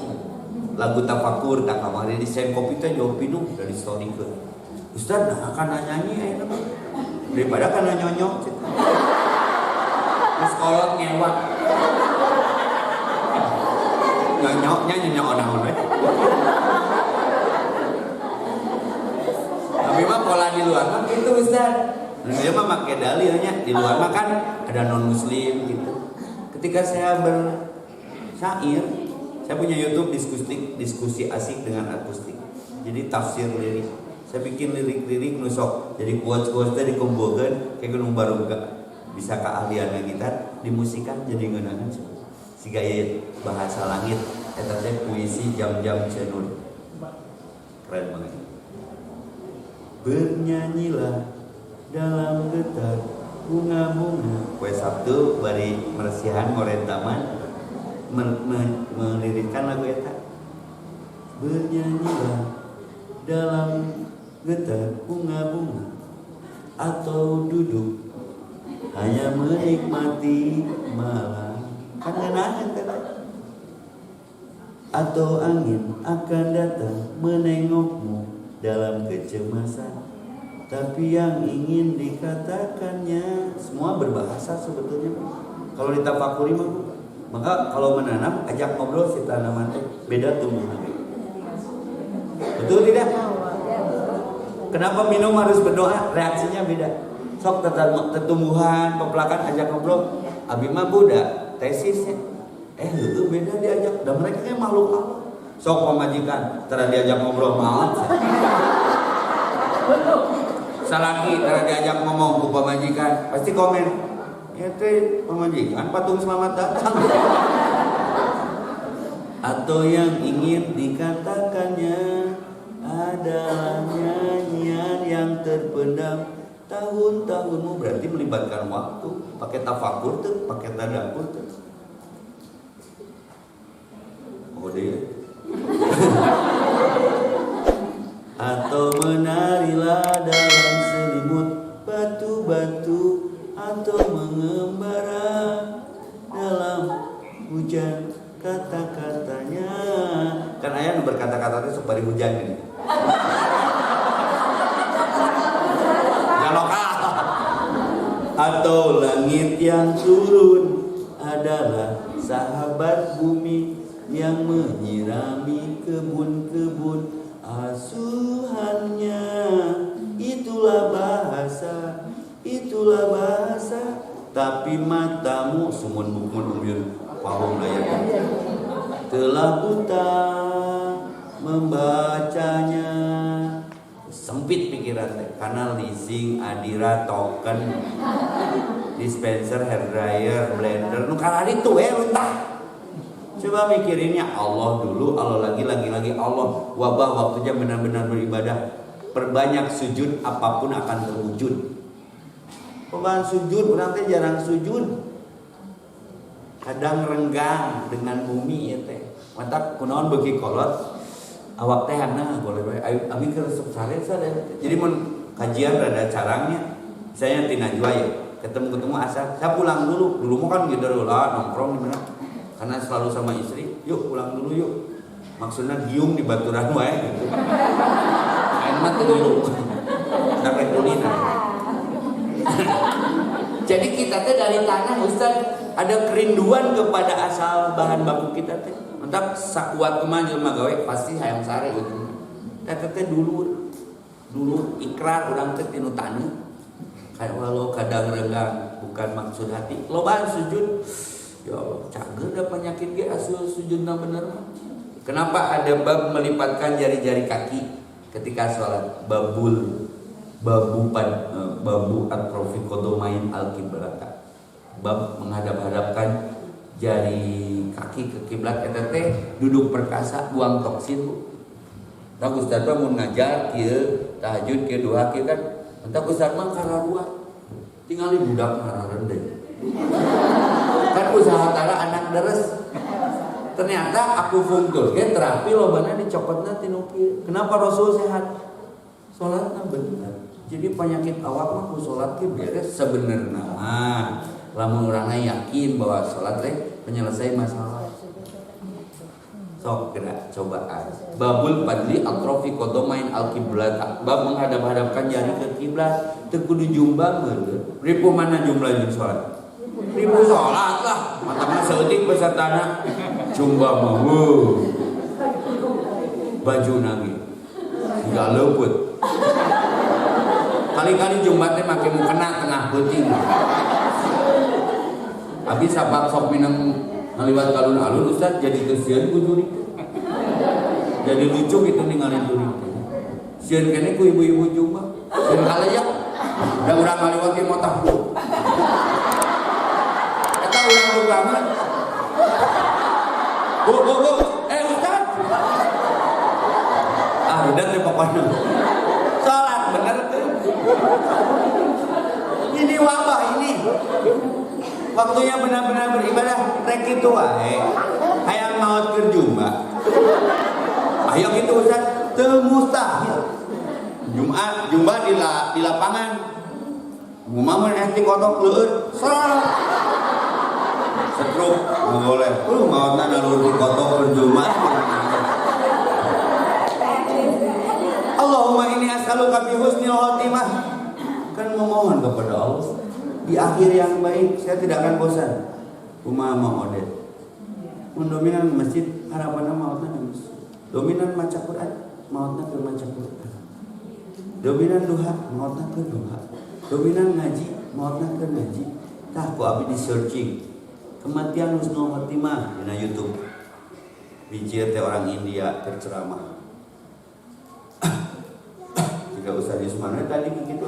Lagu tafakur tak kamari desain kopi teh jauh pinu dari story ke. Ustaz nah kana nyanyi ayeuna mah. Daripada kana nyonyok. Terus kolot nyewa. Nyonyoknya nyonyok orang-orang. Tapi mah pola di luar mah gitu Ustaz. Dia mah pakai dalilnya di luar mah kan ada non muslim gitu. Ketika saya bersyair, saya punya YouTube diskusi asik dengan akustik. Jadi tafsir lirik. Saya bikin lirik-lirik nusok. Jadi quotes-quotes teh dikumpulkeun kayak gunung baruga. Bisa keahlian gitar dimusikan jadi ngeunangan si gaya bahasa langit eta teh puisi jam-jam cenun. Keren banget. Bernyanyilah dalam getar bunga-bunga. Kue Sabtu bari meresihan ngoret taman melirikkan lagu eta. Bernyanyilah dalam getar bunga-bunga atau duduk hanya menikmati malam. Kan ngeunangan teh. Atau angin akan datang menengokmu dalam kecemasan. Tapi yang ingin dikatakannya semua berbahasa sebetulnya. Kalau ditafakuri maka kalau menanam ajak ngobrol si tanaman teh beda tumbuhan. Betul tidak? Kenapa minum harus berdoa? Reaksinya beda. Sok tertumbuhan, peplakan ajak ngobrol. Abi mah Buddha, tesisnya. Itu beda diajak. Dan mereka kan makhluk Allah. Sok pemajikan, tara diajak ngobrol banget. Salaki tara diajak ngomong ku pemajikan, pasti komen. Ya teh pemajikan patung selamat datang. atau yang ingin dikatakannya adalah nyanyian yang terpendam tahun-tahunmu. Berarti melibatkan waktu, pakai tafakur tuh, pakai tadabbur tuh. Oh deh. Atau menarilah dalam selimut batu-batu, atau mengembara dalam hujan kata-katanya. Kan ayah berkata-kata itu seperti hujan ini. Atau langit yang turun adalah sahabat bumi yang menyirami kebun-kebun asuhannya. Itulah bahasa. Tapi matamu sumun bumun umyun pahung layaknya telah buta membacanya. Sempit pikiran teh karena leasing, adira, token, dispenser, hair dryer, blender, nu kalari tuh runtah. Coba mikirinnya Allah dulu, Allah lagi Allah. Wabah waktunya benar-benar beribadah. Perbanyak sujud, apapun akan terwujud. Pembahan sujud, orang teh jarang sujud. Kadang renggang dengan bumi ya teh. Mantap kunaon beuki kolot. Awak teh hana boleh bae abi keur resep sare sadaya. Jadi mun kajian rada carangnya saya tina jua ya ketemu asal saya pulang dulu mah kan gitu lah nongkrong di mana karena selalu sama istri yuk pulang dulu yuk maksudnya giung di baturan wae gitu aing mah teh dulu sampai kulina. Jadi kita teh dari tanah Ustaz ada kerinduan kepada asal bahan baku kita teh. Mantap sakuat kemana jelema gawe pasti hayang sare gitu. Eta teh dulu ikrar urang teh tinu taneuh. Walau kadang renggang bukan maksud hati. Lobaan sujud. Ya Allah, cager da penyakit ge asuh sujudna bener mah. Kenapa ada bab melipatkan jari-jari kaki ketika sholat? Babu atrofi kodomain al-kiblata. Bab menghadap-hadapkan jari kaki ke kiblat eta teh duduk perkasa buang toksin Bu. Tah Ustaz mah mun ngajar kieu tahajud kieu duha kieu kan entah Ustaz mah kararua tingali budak ngarareun deui. Kan usaha tara anak deres. Ternyata aku fungtur ge terapi lobana dicopotna tinu kieu. Kenapa Rasul sehat? Salatna bener. Jadi penyakit awak mah ku salat ge beres sebenarnya mah. Lamun urangna yakin bahwa salat teh penyelesai masalah. Sok gerak cobaan. Babul padli atrofi kodomain al-qiblat. Bab menghadap-hadapkan jari ke kiblat. Teu kudu jumbang geuleuh. Ribu mana jumlah jeung salat? Ribu salat lah. Matana saeutik pesertana. Jumbang mah baju nagi. Enggak luput. Kali-kali jumbat teh make mukena tengah peuting. Abi sabab sok minang ngaliwat alun-alun Ustaz jadi kesian ku juri. Jadi lucu gitu ningali juri. Sieun kene ku ibu-ibu jumlah. Sieun kalayak. Da urang ngaliwat ge motah. Eta urang lugaman. Bu. Ustaz. Udah teh pokoknya. Salat bener tuh. Ini wabah ini. Waktunya benar-benar beribadah rek kitu wae. Hayang maot keur Jumat. Ayo kitu Ustaz, teu mustahil. Jumat di lapangan. Kumaha mun enti kotok leueur? Salat. Setruk boleh. Maotna nalur di kotok keur Jumat. Allahumma inni as'aluka bi husnil khotimah. Kan memohon kepada Allah di akhir yang baik. Saya tidak akan bosan. Kumaha mau odet. Mun dominan masjid harapanna maotna di masjid. Dominan maca Quran, maotna keur maca Quran. Dominan duha, maotna keur duha. Dominan ngaji, maotna keur ngaji. Tah ku abi di searching. Kematian husnul khotimah di YouTube. Bijir teh orang India berceramah. Jika Ustaz Yusman tadi begitu.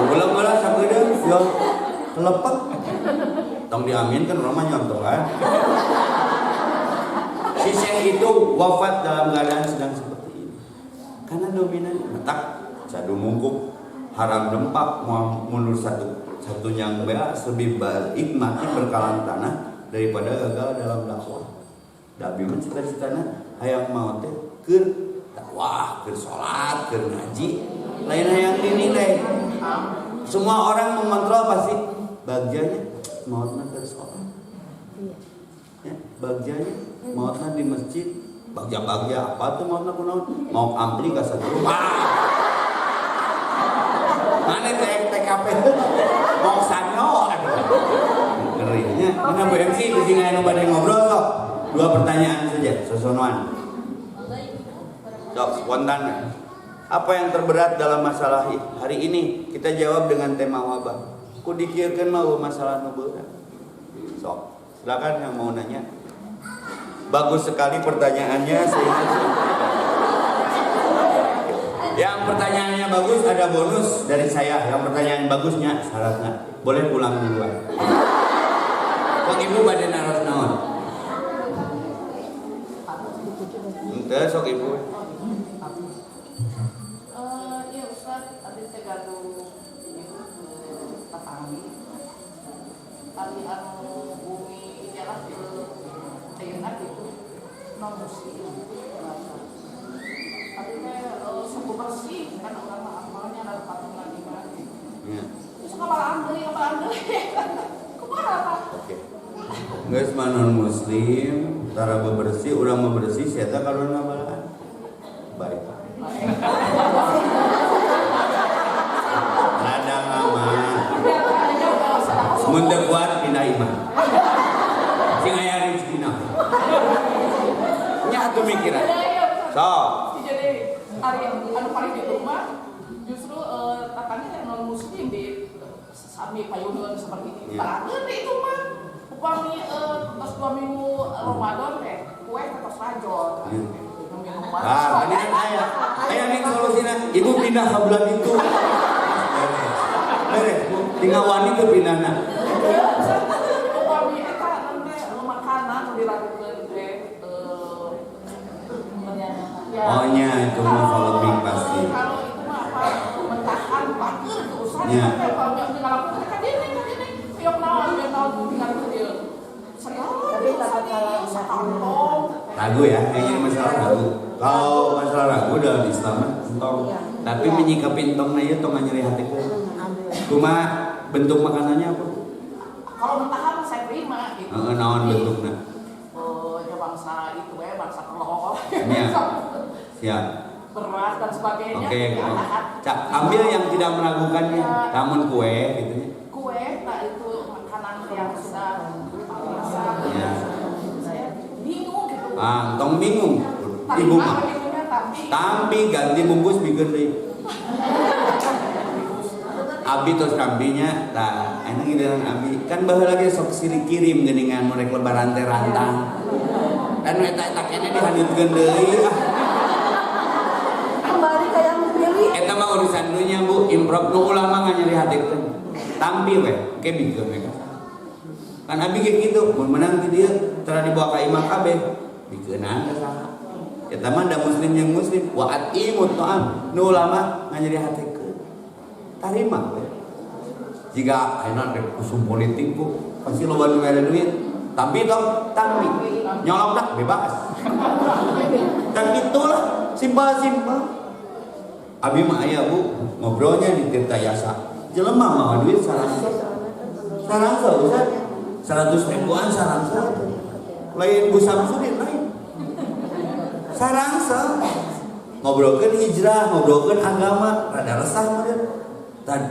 Belum malah sabeudeuh yo kelepek. Tong diaminkan orang mah nyontoh kan. Si Syekh itu wafat dalam keadaan sedang seperti ini. Karena dominan metak sadu mungkuk haram dempak mau mundur satu yang baik lebih baik mati berkalang tanah daripada gagal dalam dakwah. Da abdi mah cita-citana hayang maot teh keur dakwah, keur salat, keur ngaji, lain hayang dinilai. Semua orang mengontrol pasti bagiannya maotna keur salat. Ya, bagiannya maotna di masjid, bagja-bagja apa tuh maotna kunaon? Mau ampli ka satu rumah. Mana TKP mau sanyo ngerinya. Mana Bu MC di sini anu bade ngobrol kok. 2 pertanyaan saja, sosonoan. Sok spontan. Apa yang terberat dalam masalah hari ini? Kita jawab dengan tema wabah. Ku dikirkeun mah masalah nu berat. Sok, silakan yang mau nanya. Bagus sekali pertanyaannya sehingga yang pertanyaannya bagus ada bonus dari saya. Yang pertanyaan bagusnya syaratnya boleh pulang duluan. Kok ibu badan naros naon? Ente sok ibu. Iya Ustaz, tadi saya gaduh tetanggi. Tadi anu bumi jalan ke Taiwan itu non muslim. Tapi suku bersih kan orang amalnya ada patungan iman. Iya. Terus kapan ambil? Kumaha Pak? Oke. Geus non muslim, tara bebersih, urang bebersih sia teh kalau ngabalaan. Baik. Ladang aman. Mun teu kuat pindah iman. Sing aya rezekina. Nya atuh mikiran. Sok. Jadi hari anu paling di rumah justru tatanya yang non muslim di sami payunan seperti ini. Tangan itu mah upami pas 2 minggu Ramadan teh kue terus rajon. Tadi kan aya nih solusina. Ibu pindah ke bulan itu. Beres, tinggal wani ke pindahna. Upami eta nanti makanan diragukeun teh Oh nya itu mah polemik pasti. Kalau itu mah apa mentahan bakeur itu usaha Ya. kalau ngalamun ka dene yok naon tinggal ke dieu. Tapi tak kalah sakantong. Ragu ya, kayaknya masalah ragu. Kalau masalah ragu dalam Islam entong. Tapi menyikapi entongna ieu tong nyeri hati ku. Cuma bentuk makanannya apa? Kalau mentahan saya terima gitu. Naon bentukna? Ya bangsa itu ya bangsa telur. Iya. Siap. Beras dan sebagainya. Oke. Ya, Cak, ambil yang tidak meragukannya. Namun kue gitu ya. kue tak itu makanan yang sudah biasa. Iya. Saya bingung gitu. Tong bingung. Ibu mah. Tapi ganti bungkus bikin deui. Abi tos kambinya, tah, enak gideun abi. Kan baheula lagi sok silih kirim geuningan murek lebaran teh rantang. Dan eta kene dihanutkeun deui. kembali ke yang pilih. Eta mah urusan dunya Bu, improv nu ulah mah nyari hatikeun. Tampi we, ke bikeun we. Kan abi ge kitu, mun menang ti dieu tara dibawa ka imam kabeh. Bikeunaan ka saha? Eta mah da muslim jeung muslim, wa atimut ta'am. Nu ulama nganyeri hatikeun. Tarima we. Jika ayeuna rek kusum politik Bu, pasti loba nu ada duit. Tapi dong, tapi nyolong dah bebas. Dan itulah simpel-simpel. Abi mah aya Bu, ngobrolnya di Tirta Yasa. Jelema mah duit sarangsa. Sarangsa Ustaz. 100 ribuan sarangsa. Lain Bu Samsudin lain. Sarangsa. Ngobrolkeun hijrah, ngobrolkeun agama, rada resah mah dia. Dan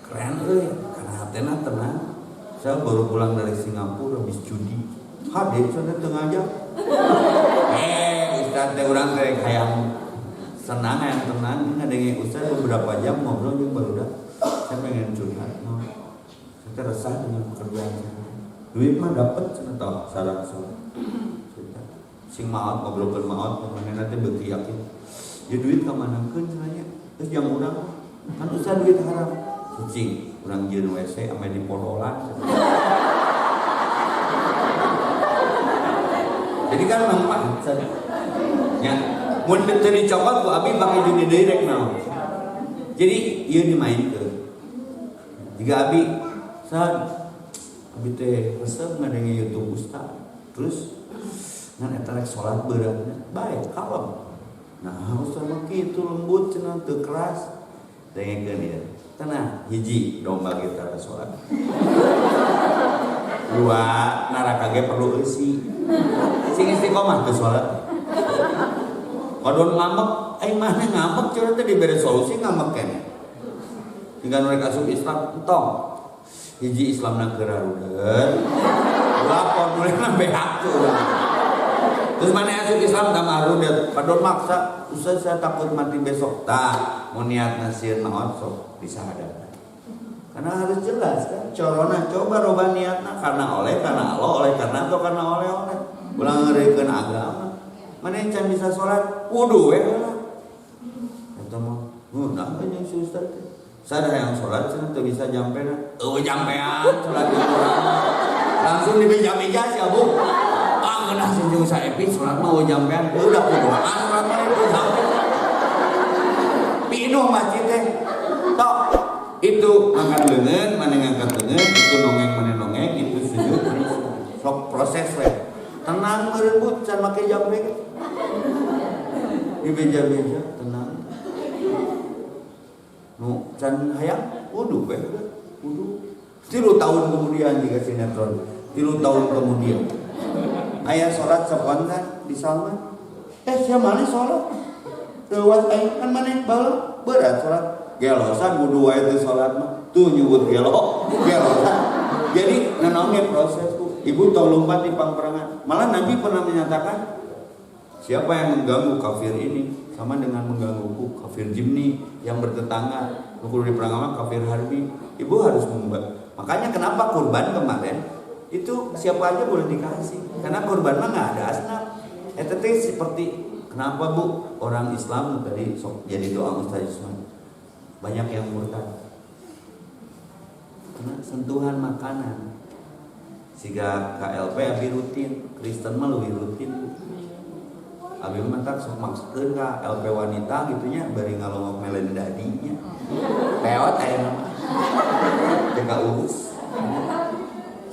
keren euy, karena hatena tenang. Saya baru pulang dari Singapura habis judi. Hadir sana tengah jam. Ustaz teh urang teh hayang senang, hayang tenang. Ngadenge Ustaz beberapa jam ngobrol jeung barudak. Saya pengen curhat. Saya resah dengan pekerjaan saya. Duit mah dapat cenah tah sarangsa. Sing maot ngobrolkeun maot pemana teh beuki yakin. Ya duit ka manakeun cenah nya. Terus jam urang kan Ustaz duit haram. Kucing. urang jieun WC ame di podolan. Jadi kan manfaat ya, mun teu dicokot ku abi bang judi deui rek naon. Jadi ieu dimainkeun. Jika abi saat abi teh resep ngadenge YouTube Ustaz. Terus ngan eta rek salat beurangna bae kalem. Nah, Ustaz mah kitu lembut cenah teu keras. Dengekeun ieu. Tenang, hiji domba kita salat. Dua neraka ge perlu eusi. Sing istiqomah teu salat. Kodon ngambek, mana ngambek curhat teh diberi solusi ngambek keneh. Tinggal mereka asup Islam entong. Hiji Islamna kerarudeun. Lapor mulai beak tuh. Terus mana asup Islam tamarudeun. Kodon maksa, Ustaz saya takut mati besok. Tah, mun niat nasieun naon sok disahadatna. Karena harus jelas kan, corona coba robah niatna karena oleh, karena Allah, oleh karena atau karena oleh-oleh. Ulang ngeureukeun agama. Mana yang can bisa sholat wudu we lah. Eta mah, nah nya si Ustaz. Sada yang sholat cenah teu bisa jampena. Jampean sholat di urang. Langsung dibeja-beja si Abu. Ah ngeunah sinjung saepi sholat mah jampean. Udah kuduaan sholat mah itu sampai. Pinuh masjid teh. Tok. Itu angkat leungeun, mana ngangkat leungeun, itu nongeng mana nongeng, itu sujud terus. Sok proses we. Tenang merebut can make jampe. Dibeja-beja tenang. Nu can hayang wudu we. Wudu. 3 tahun kemudian jika sinetron. 3 tahun kemudian. Aya salat sapontan di Salman. Sia maneh salat. Teuwas aing kan maneh bae berat salat. Gelosan wudu wae teh salat mah. Tuh nyebut gelosan. Jadi nanaonge prosesku. Ibu tau lompat di pangperangan. Malah Nabi pernah menyatakan, siapa yang mengganggu kafir ini sama dengan menggangguku, kafir jimni yang bertetangga. Kalau di perang kafir harbi. Ibu harus membuat. Makanya kenapa kurban kemarin itu siapa aja boleh dikasih. Karena kurban mah nggak ada asnaf. Tetapi seperti kenapa Bu orang Islam tadi sok jadi doa Ustaz Yusman. Banyak yang murtad. Karena sentuhan makanan. Siga KLP abi rutin, Kristen mah leuwih rutin. Abi mah tak sok makskeun ka LP wanita gitunya bari ngalongok melen dadinya. Peot aya mah. Jaga urus.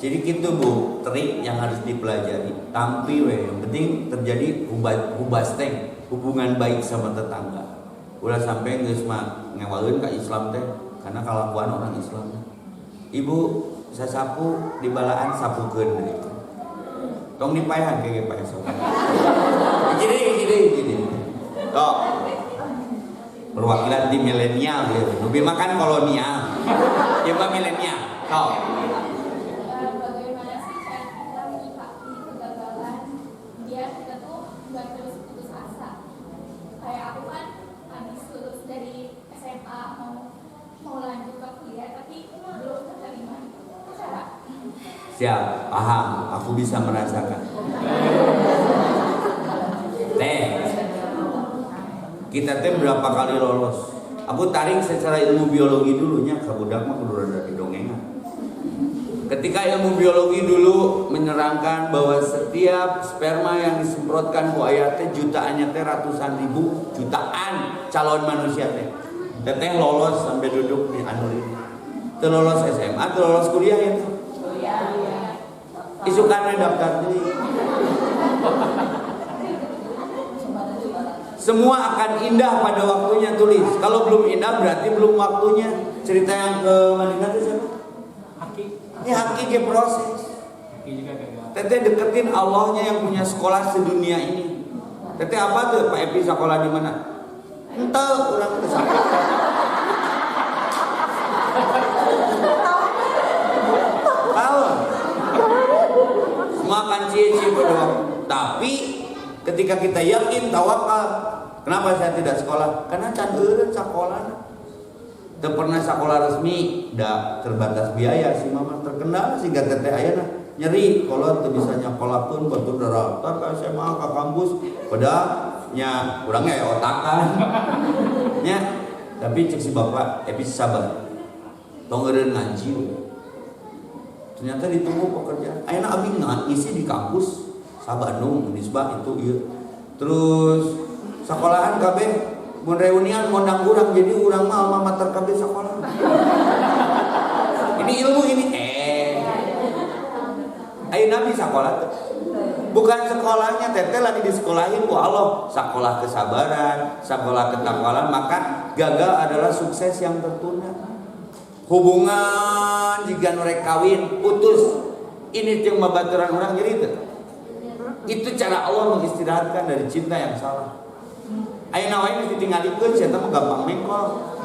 Jadi gitu Bu, trik yang harus dipelajari. Tampi we, yang penting terjadi hubas teh, hubungan baik sama tetangga. Ulah sampai geus mah ngewaleun ka Islam teh karena kalakuan orang Islam. Ibu sasapu di balaan sapukeun deui. Tong dipaehan ke pae sok. Gini. Tok. Perwakilan di milenial ya. Lebih makan kolonial. Ya Pak milenial. Tok. Bagaimana sih kita menyikapi kegagalan biar kita tuh nggak terus putus asa. Kayak aku kan habis lulus dari SMA mau lanjut ke kuliah tapi belum keterima. Siap, paham, aku bisa merasakan. Kita berapa kali lolos. Aku tarik secara ilmu biologi dulunya, kabudak mah kudu rada didongengan. Ketika ilmu biologi dulu menerangkan bahwa setiap sperma yang disemprotkan ku aya teh jutaannya teh ratusan ribu, jutaan calon manusia teh. Teteh lolos sampai duduk di anu ini. Teu lolos SMA, teu lolos kuliah ya teh. Isukan daftar deui. Semua akan indah pada waktunya, tulis. Kalau belum indah berarti belum waktunya. Cerita yang ke Madinah itu siapa? Haki. Ini haki ke proses. Haki juga gagal. Teteh deketin Allahnya yang punya sekolah sedunia ini. Teteh apa tuh Pak Epi sekolah di mana? Ente urang teh sakit. Tahu. Semua akan cie-cie pada waktu. Tapi ketika kita yakin tawakal, kenapa saya tidak sekolah? Karena can eureun sakola. Teu pernah sekolah resmi, da terbatas biaya si mama terkenal sehingga teteh ayeuna nyeri kalau teu bisa nyakolakeun batur daftar ka SMA ka kampus padahal nya urang ge otakan. Nya, tapi cek si bapak sabar. tongeureun ngaji. Ternyata ditunggu pekerjaan. Ayeuna abi ngisi di kampus sa Bandung, Unisba itu ieu. Terus sekolahan kabeh mun reunian ngundang urang jadi urang mah alma mater kabeh sekolah. Ini ilmu ini ayeuna nabi sekolah tuh. Bukan sekolahnya teteh lagi disekolahin ku Allah, sekolah kesabaran, sekolah ketakwalan, maka gagal adalah sukses yang tertunda. Hubungan jika norek kawin putus, ini yang babaturan orang jadi itu cara Allah mengistirahatkan dari cinta yang salah. Ayeuna wae mesti tinggalikeun sia teh gampang mengkol.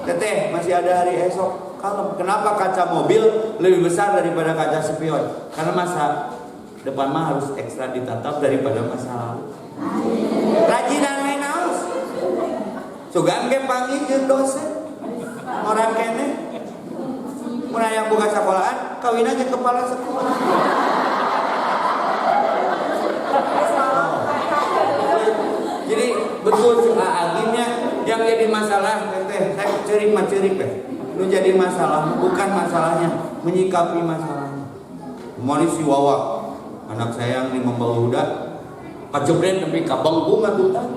Teteh masih ada hari esok. Kalem. Kenapa kaca mobil lebih besar daripada kaca spion? Karena masa depan mah harus ekstra ditatap daripada masa lalu. Rajinan we naos. Sugan ge panggilkeun dosen. Orang kene mun aya boga sekolahan kawin aja kepala sekolah. Jadi betul akhirnya yang jadi masalah teteh saya cerik teh. Nu jadi masalah bukan masalahnya, menyikapi masalahnya. Kemarin si Wawa anak saya yang membawa huda kajebret tapi ka bengku ngatutan.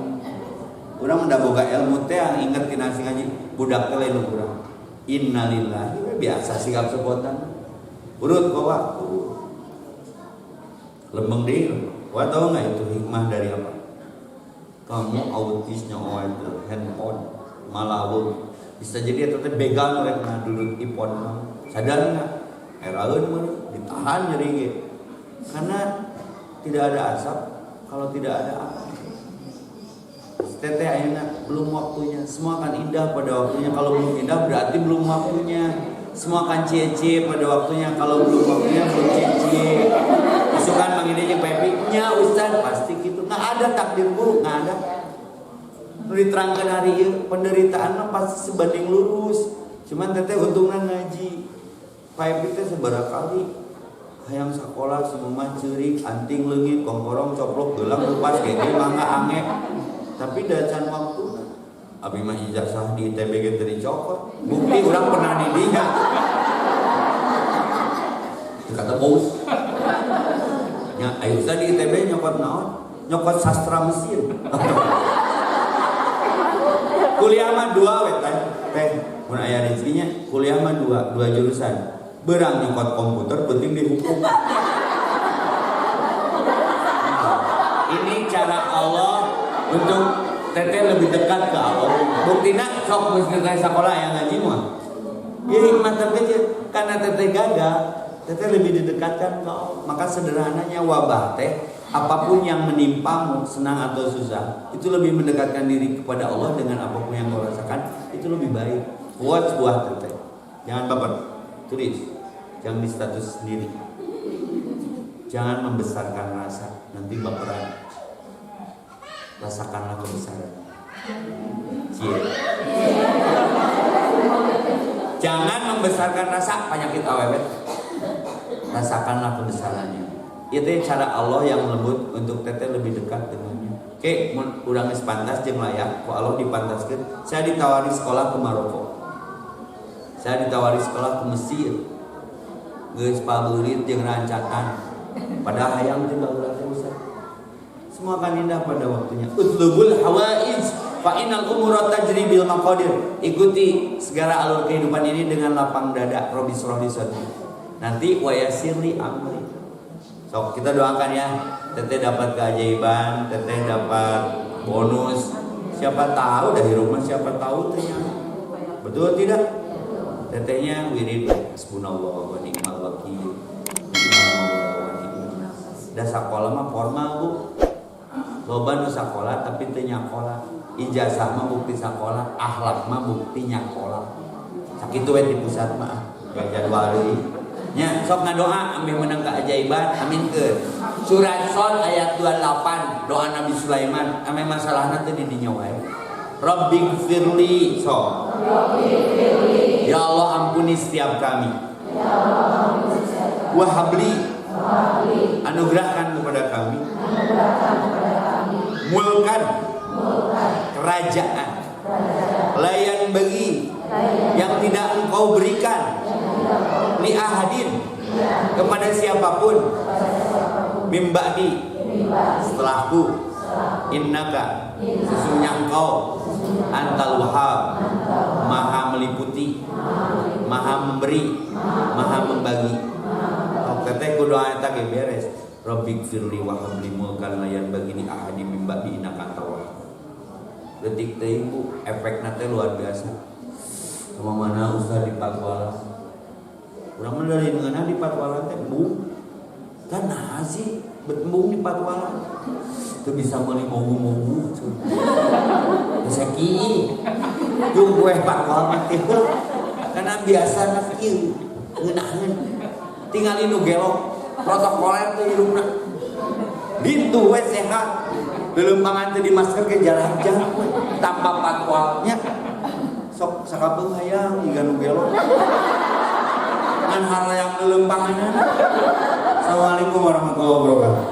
Urang menda boga ilmu teh inget tina sing ngaji budak teh lain urang. Innalillahi biasa sikap sebutan. Urut Wawa. Lembeng deui. Wa tahu enggak itu hikmah dari apa? Kamu autisnya itu handphone malawung bisa jadi itu teh begal oleh duduk ipon sadar nggak eraeun mah ditahan jadi gitu karena tidak ada asap kalau tidak ada api. Teteh ayeuna belum waktunya, semua akan indah pada waktunya. Kalau belum indah berarti belum waktunya. Semua akan cie-cie pada waktunya, kalau belum waktunya belum cie-cie. Isukan manggilnya pepinya Ustaz pasti gitu. Nggak ada takdir buruk, nggak ada. Diterangkan hari ini penderitaan mah pasti sebanding lurus. Cuman teteh untungnya ngaji. Paepi teh sabaraha kali hayang sekolah semua ceurik anting leungit kongkorong coplok gelang lepas gege mangga ange. Tapi dacan waktu abi mah ijazah di ITB ge teu dicokot. Bukti urang pernah di dinya. Kata bos. Nya ayo Ustaz di ITB nyokot naon? Nyokot sastra mesin. Kuliah mah 2 we teh. Mun aya rezekinya kuliah mah 2 jurusan. Berang nyokot komputer penting di hukum. Ini cara Allah untuk teteh lebih dekat ke Allah. Buktina sok mesti sekolah yang ngaji mah. Ieu hikmah terkecil karena teteh gagal, teteh lebih didekatkan ke Allah. Maka sederhananya wabah teh apapun yang menimpamu, senang atau susah, itu lebih mendekatkan diri kepada Allah dengan apapun yang kau rasakan, itu lebih baik. Buat sebuah teteh. Jangan baper, tulis. Jangan di status sendiri. Jangan membesarkan rasa, nanti baperan. Rasakanlah kebesaran. Cie. Jangan membesarkan rasa, penyakit awet. Rasakanlah kebesarannya. Itu cara Allah yang lembut untuk teteh lebih dekat dengannya. Oke, urang geus pantas jeung layak, ku Allah dipantaskeun. Saya ditawari sekolah ke Maroko. Saya ditawari sekolah ke Mesir. Geus pabeurit jeung rancatan. Padahal hayang teh baheula teh Ustaz. Semua akan indah pada waktunya. Utlubul hawaiz fa innal umura tajri bil maqadir. Ikuti segala alur kehidupan ini dengan lapang dada. Robi surah sadri. Nanti wa yasirli amri. So, kita doakan ya, teteh dapat keajaiban, teteh dapat bonus. Siapa tahu dari rumah, siapa tahu ternyata. Betul tidak? Tetehnya wirid hasbunallah wa ni'mal wakil. Da sakola mah formal Bu. Loba nu sakola tapi teu nyakola. Ijazah mah bukti sakola, akhlak mah bukti nyakola. Sakitu we di pusat mah. Jadwal deui. Nya sok ngadoa ambil menang keajaiban aminkeun. Surat Shad ayat 28 doa Nabi Sulaiman ame masalahna teh di dinya wae. Rabbighfirli so. Ya Allah ampuni setiap kami. Wahabli anugerahkan kepada kami. Mulkan kerajaan layan bagi yang tidak engkau berikan li ahadin kepada siapapun mimba'di setelahku innaka sesungguhnya engkau antal wahhab maha meliputi maha memberi maha membagi. Kata doa eta ge beres Rabbik firli wa habli mulkan layan bagini ahadi mimba bi innaka antal wahhab. Detik teh ibu efekna teh luar biasa. Sama mana usaha di Patwala. Urang mah dari ngeunana di Patwala teh embung. Kan nah sih embung di Patwala. Itu bisa meuli mogu-mogu. Bisa kieu. Jeung gue Patwala teh karena biasa na kieu ngeunaheun. Tinggal nu gelok protokoler teh hidupna. Ditu we sehat. Leuleumpangan teh di masker ke jalan-jalan tanpa patwalnya. Sok sakabeung hayang jiga nu gelok. Ngan halayang leuleumpanganan. Assalamualaikum warahmatullahi wabarakatuh.